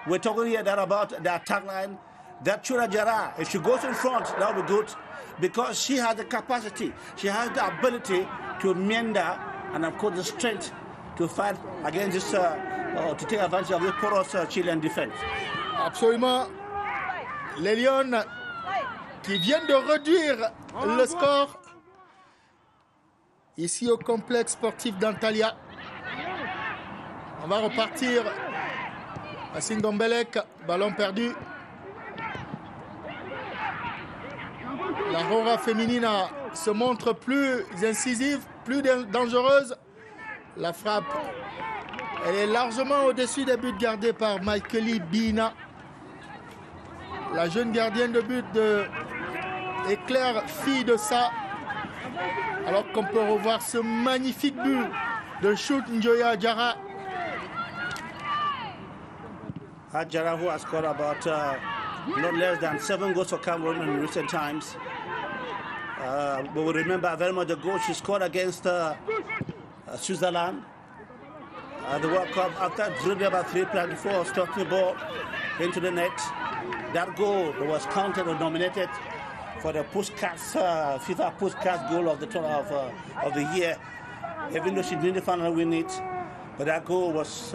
We're talking here about the attack line. That Chura Jara, if she goes in front, that will be good because she has the capacity, she has the ability to meander and of course the strength to fight against this, to take advantage of this porous Chilean defense. Absolument. Les Lions qui viennent de réduire le score ici au complexe sportif d'Antalya. On va repartir à Singombelek, ballon perdu. La Rora féminine se montre plus incisive, plus dangereuse. La frappe, elle est largement au-dessus des buts gardés par Michaeli Bina. La jeune gardienne de but de Éclair, fille de ça. Alors qu'on peut revoir ce magnifique but de Shoot Njoya Jara. Jara, who has scored about not less than 7 goals for Cameroon in recent times. But we remember very much the goal she scored against Switzerland. The World Cup, after dribbling about 3 players before stuffing the ball into the net. That goal was counted or nominated for the Puskas, FIFA Puskas goal of the year. Even though she didn't finally win it, but that goal was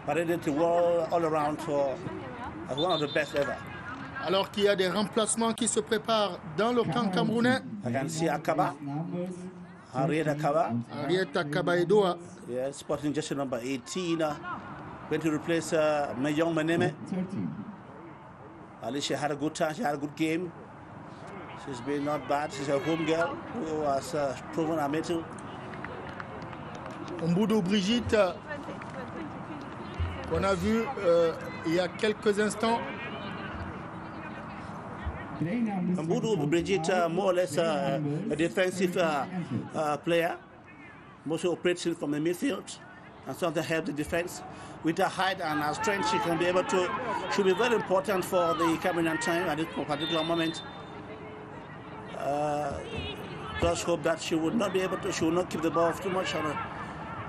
paraded the world all around for as one of the best ever. Alors qu'il y a des remplacements qui se préparent dans le camp camerounais. I can see Akaba, Harriet Akaba. Harriet Akaba Edoa. Yeah, sporting jersey number 18, going to replace Mayong Maneme. At least she had a good time, she had a good game. She's been not bad, she's a home girl who has proven her mettle. Mboudou Brigitte, qu'on a vu il y a quelques instants. Mboudou Brigitte, more or less a defensive player, mostly operates from the midfield and sometimes help the defense. With her height and her strength, she can be able to, she'll be very important for the Cameroonian team at this particular moment. Just hope that she would not be able to, she will not keep the ball too much on her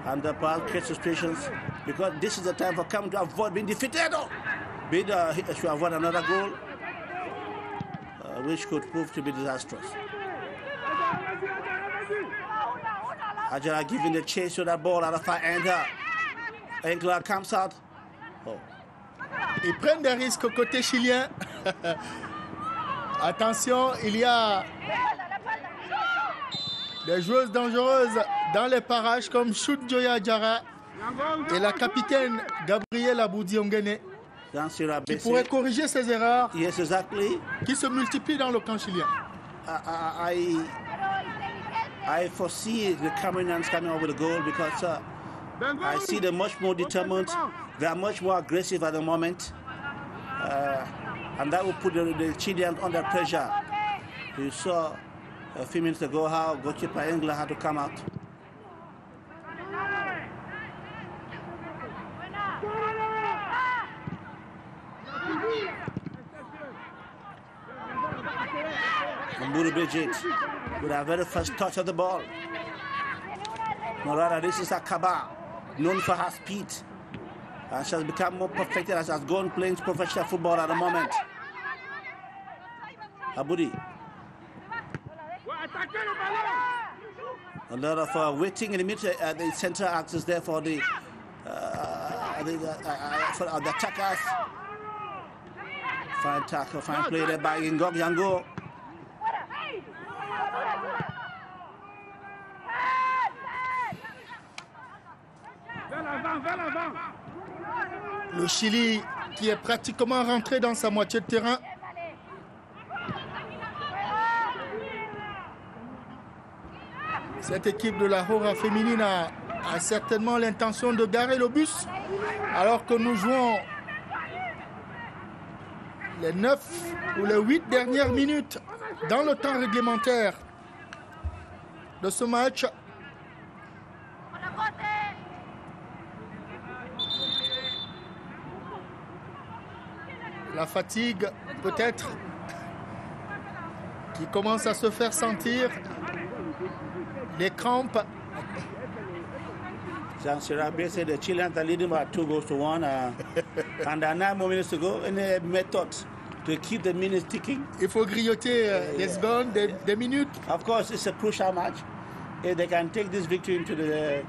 and perhaps create situations, because this is the time for Cameroon to avoid being defeated. She avoid another goal, which could prove to be disastrous. Ajara giving the chase to that ball out of her end. Engler comes out. Oh. Ils prennent des risques côté chilien. Attention, il y a des joueuses dangereuses dans les parages comme Shoot Njoya Jara et la capitaine Gabrielle Aboudi-Ongene, qui pourrait corriger ces erreurs qui se multiplient dans le camp chilien. I foresee the Cameroonians coming over the goal because I see them much more determined. They are much more aggressive at the moment. And that will put the Chileans under pressure. You saw a few minutes ago how goalkeeper Engler had to come out. Mboudou Brigitte with our very first touch of the ball. No, rather, this is Akaba, known for her speed. And she has become more perfected as she has gone playing professional football at the moment. Aboudi. A lot of waiting in the middle, the center axis there for the attackers. Fine tackle, fine play there by Ngok Yango. Le Chili qui est pratiquement rentré dans sa moitié de terrain. Cette équipe de la Rora féminine a certainement l'intention de garer le bus alors que nous jouons les 9 ou les 8 dernières minutes dans le temps réglementaire de ce match. La fatigue, peut-être, qui commence à se faire sentir. Les crampes. Jean Sirabé said the Chileans are leading by 2-1, and there are 9 more minutes to go. Any method to keep the minutes ticking? Il faut grignoter les secondes, des minutes. Of course, it's a crucial match. If they can take this victory into the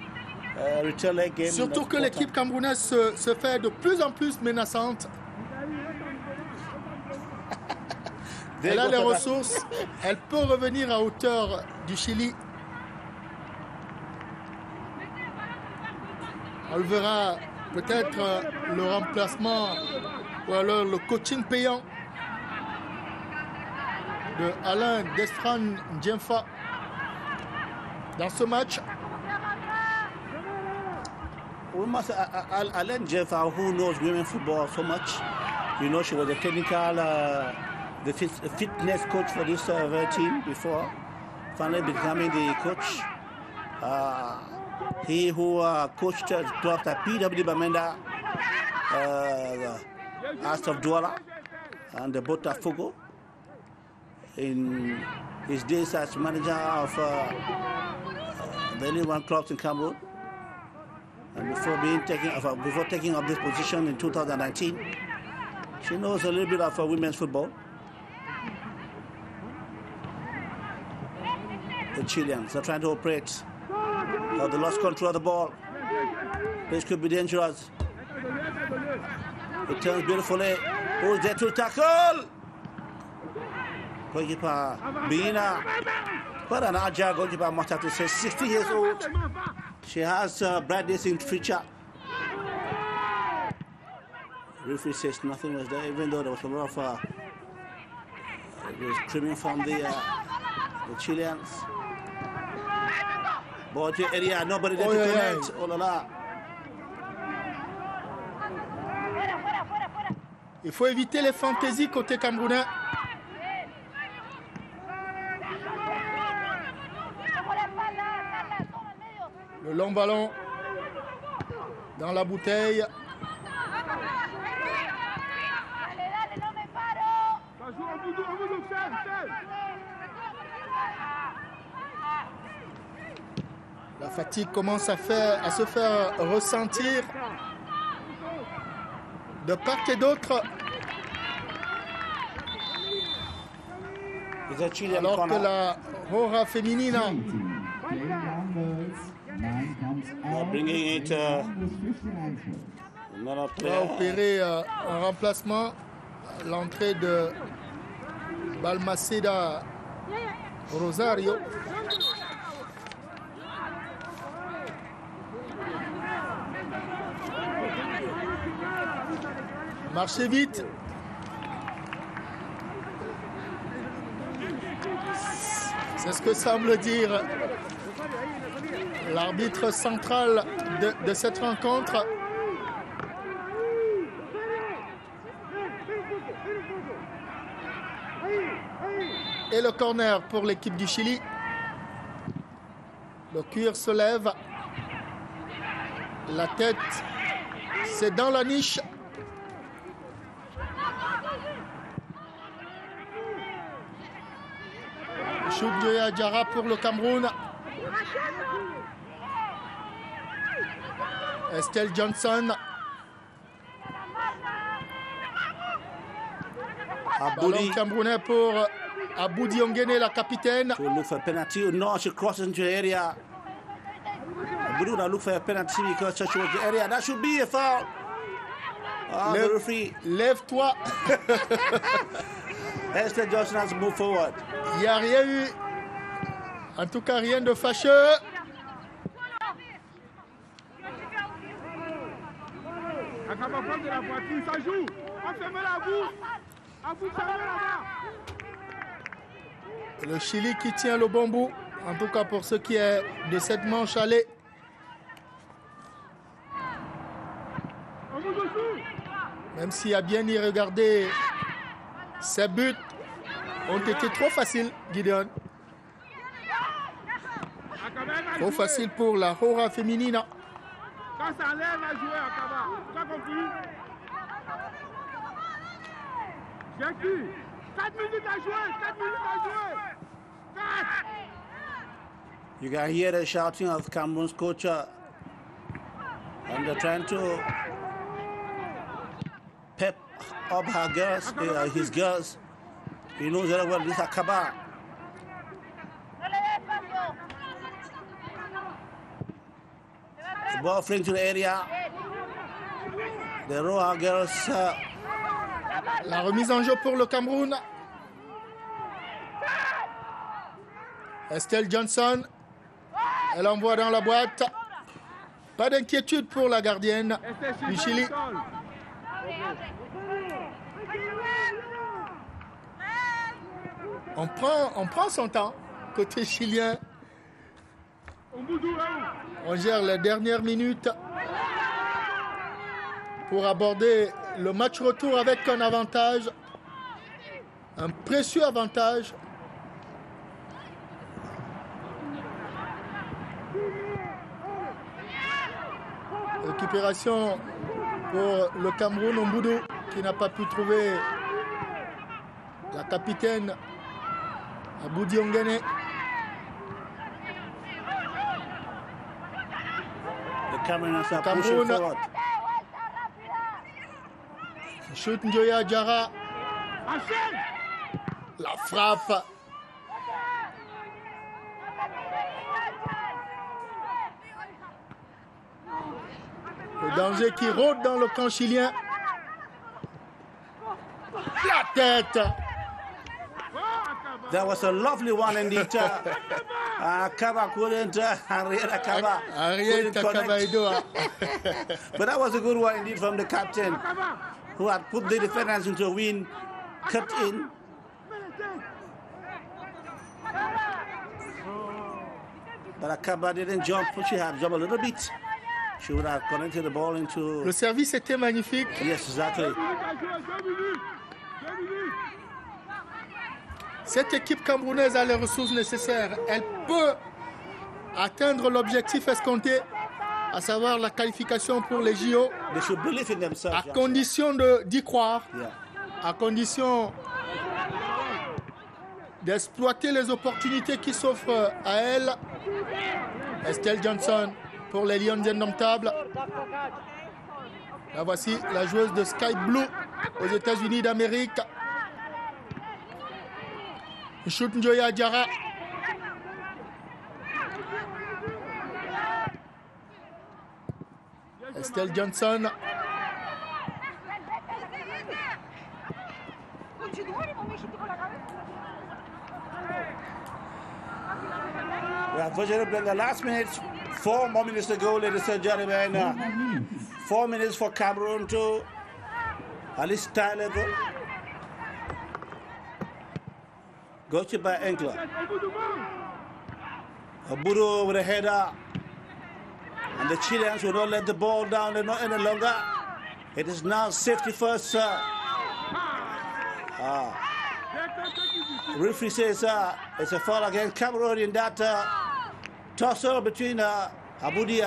return leg game. Surtout que l'équipe camerounaise se fait de plus en plus menaçante. Elle a les ressources. Elle peut revenir à hauteur du Chili. On verra peut-être le remplacement ou alors le coaching payant de Alain Destran Djemfa dans ce match. Alain Djemfa, who knows women football so much, you know, she was a technical, the fitness coach for this team before finally becoming the coach. He who coached Dr. P.W. Bamenda, Astor Douala, and the Botafogo in his days as manager of the N1 clubs in Cameroon. And before taking up this position in 2019, she knows a little bit of women's football. The Chileans are trying to operate. They lost control of the ball. This could be dangerous. It turns beautifully. Who's there to tackle? Goalkeeper Bina. What an agile goalkeeper, must have to say. 60 years old. She has bright days in future. Referee says nothing was there, even though there was a lot of screaming from the Chileans. Ball to area, nobody there to connect. Oh la la. Il faut éviter les fantaisies côté camerounais. Le long ballon dans la bouteille. La fatigue commence à se faire ressentir de part et d'autre. Alors que la Roja Feminina va opérer un remplacement, l'entrée de Balmaceda Rosario. Marchez vite. C'est ce que semble dire l'arbitre central de cette rencontre. Et le corner pour l'équipe du Chili. Le cuir se lève. La tête, c'est dans la niche. Choudjoya Diarra pour le Cameroun. Estelle Johnson. Ballon camerounais pour Abou Diongene, la capitaine. To look for a penalty. No, she crosses into the area. Abou look for a penalty because she was the area. That should be a foul. The referee. Lève-toi. Estelle Johnson has moved forward. Il n'y a rien eu. En tout cas, rien de fâcheux. Accaparement de la voiture, ça joue. On ferme la bouche. À vous fermer là-bas. Le Chili qui tient le bon bout. En tout cas, pour ce qui est de cette manche allée. Même s'il y a bien y regarder, Ces buts ont été trop faciles, Gideon. Trop facile pour la Hora féminine. Quand ça lève à jouer à Kaba, tu as compris? Jackie, 4 minutes à jouer, 4 minutes à jouer. 4. You can hear the shouting of Cameroon's coach, and they're trying to pep up her girls, his girls. He knows very well this is Akaba. The ball fling to the area. The Roha girls. La remise en jeu pour le Cameroun. Estelle Johnson. Elle envoie dans la boîte. Pas d'inquiétude pour la gardienne du Chili. On prend son temps, côté chilien. On gère les dernières minutes pour aborder le match retour avec un avantage, un précieux avantage. Récupération pour le Cameroun, Omboudou, qui n'a pas pu trouver la capitaine Aboudi Ongene. The Cameroons are pushing forward. Shoot Njoya Diarra. La frappe. Le danger qui rôde dans le camp chilien. La tête. That was a lovely one indeed. Kaba couldn't, Henrietta Kaba couldn't connect. But that was a good one indeed from the captain, who had put the defenders into a win, cut in. But Akaba didn't jump, she had jumped a little bit. She would have connected the ball into... Le service était magnifique. Yes, exactly. Cette équipe camerounaise a les ressources nécessaires. Elle peut atteindre l'objectif escompté, à savoir la qualification pour les JO, à condition d'y croire, à condition d'exploiter les opportunités qui s'offrent à elle. Estelle Johnson pour les Lions indomptables. Là voici la joueuse de Sky Blue aux États-Unis d'Amérique. Shoot Njoya Diarra. Estelle Johnson. We are fortunately in the last minute. 4 more minutes to go, ladies and gentlemen. 4 minutes for Cameroon to at least tie level. Got you by Enkler. Aburu with a header. And the Chileans will not let the ball down any longer. It is now safety first. Referee says it's a foul against Cameroon in that tussle between Aboudi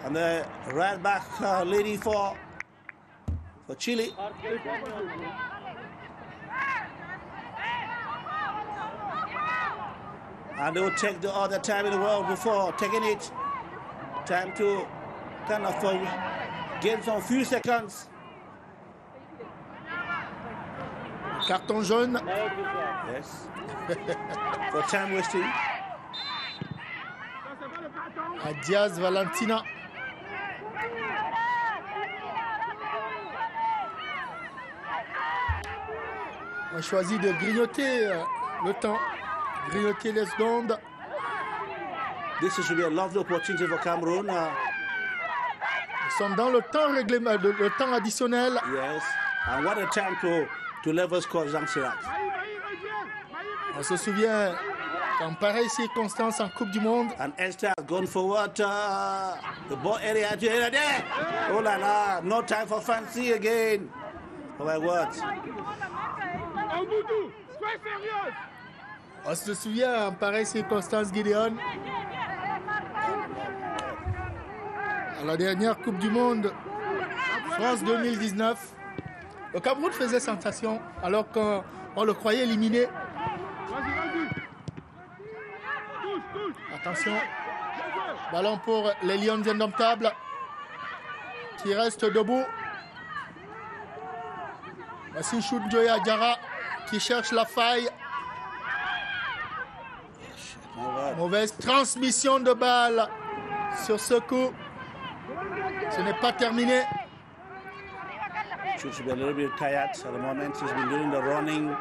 and the right back lady for Chile. And they will take the other time in the world before taking it. Time to kind of gain some few seconds. Carton jaune. Yes. For time wasting. À Diaz Valentina. On a choisi de grignoter le temps, grignoter les secondes. This should be a lovely opportunity for Cameroon. Ils sont dans le temps le temps additionnel. Yes, and what a time to level score Jean Chirac. On se souvient qu'en pareille circonstance en Coupe du Monde, and Esther going forward. The ball area to area there. Oh la la, no time for fancy again. Oh my word. On se souvient en pareille circonstance, Gideon, à la dernière Coupe du Monde, France 2019, le Cameroun faisait sensation alors qu'on le croyait éliminé. Attention, ballon pour les Lions indomptables qui restent debout. Voici Choudjoya Diarra qui cherche la faille. Mauvaise transmission de balle sur ce coup. Ce n'est pas terminé. Should be a little bit tired at the moment. He's been doing the running,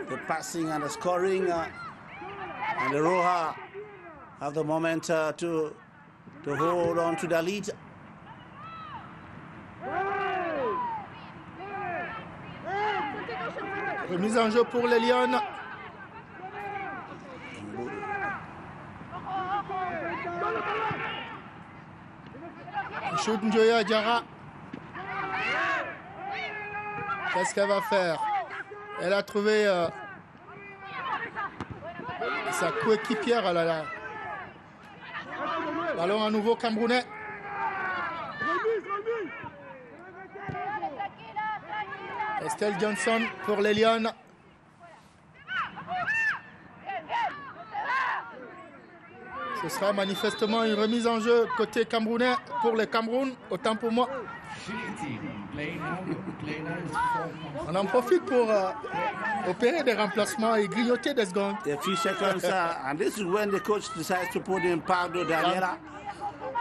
the passing, and the scoring. And the Roja have the moment to hold on to the lead. Remise en jeu pour les Lions. Choudjoya Diarra. Qu'est-ce qu'elle va faire? Elle a trouvé sa coéquipière. Oh là là. Ballon à nouveau camerounais. Estelle Johnson pour les Lions. Ce sera manifestement une remise en jeu côté camerounais pour le Cameroun, autant pour moi. On en profite pour opérer des remplacements et grignoter des secondes. A few seconds, and this is when the coach decides to put in Pablo Daniela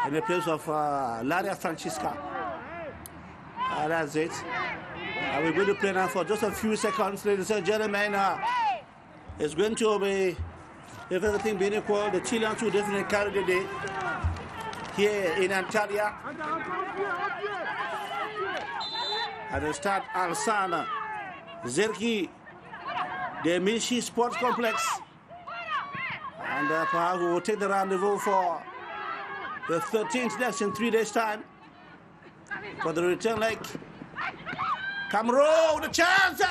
in the place of Laria Francisca. That's it. We're going to play now for just a few seconds, ladies and gentlemen. It's going to be, if everything being equal, the Chileans will definitely carry the day here in Antalya. At the start, Alsana Zerki, the Milshi Sports Complex. And perhaps we will take the rendezvous for the 13th next in 3 days' time for the return leg. Cameroon, the chance!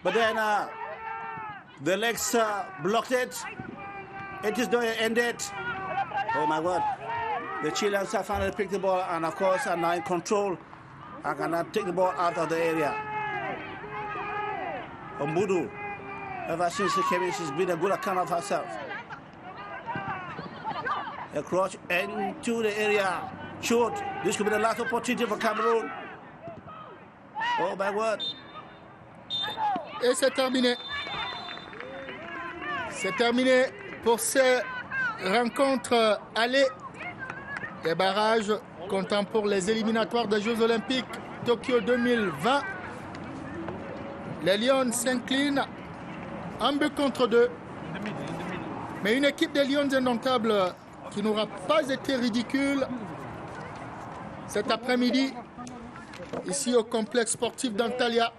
But then the legs blocked it. It is not ended. Oh my God. The Chileans have finally picked the ball and of course are now in control. I cannot take the ball out of the area. Mbudu, ever since she came in, she's been a good account of herself. Across into the area. Shoot. This could be the last opportunity for Cameroon. Oh my word. Et c'est terminé. C'est terminé pour ces rencontres aller. Les barrages comptant pour les éliminatoires des Jeux Olympiques Tokyo 2020. Les Lions s'inclinent un but contre 2. Mais une équipe des Lions indomptables qui n'aura pas été ridicule cet après-midi ici au complexe sportif d'Antalya.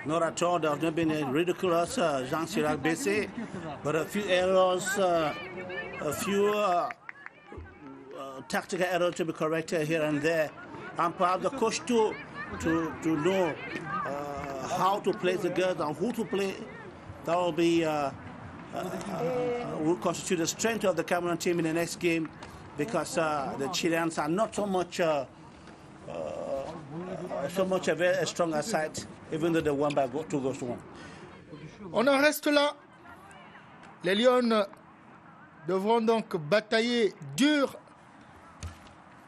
Not at all. There have not been ridiculous, Jean-Chirac Bessé, but a few errors, a few tactical errors to be corrected here and there, and perhaps the coach to know how to play the girls and who to play. That will be will constitute the strength of the Cameroon team in the next game, because the Chileans are not so much a very strong side, even though they won by 2 goals to 1. On en reste là. Les Lions devront donc batailler dur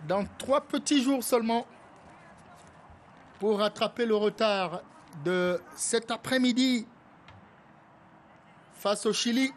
dans 3 petits jours seulement pour rattraper le retard de cet après-midi face au Chili.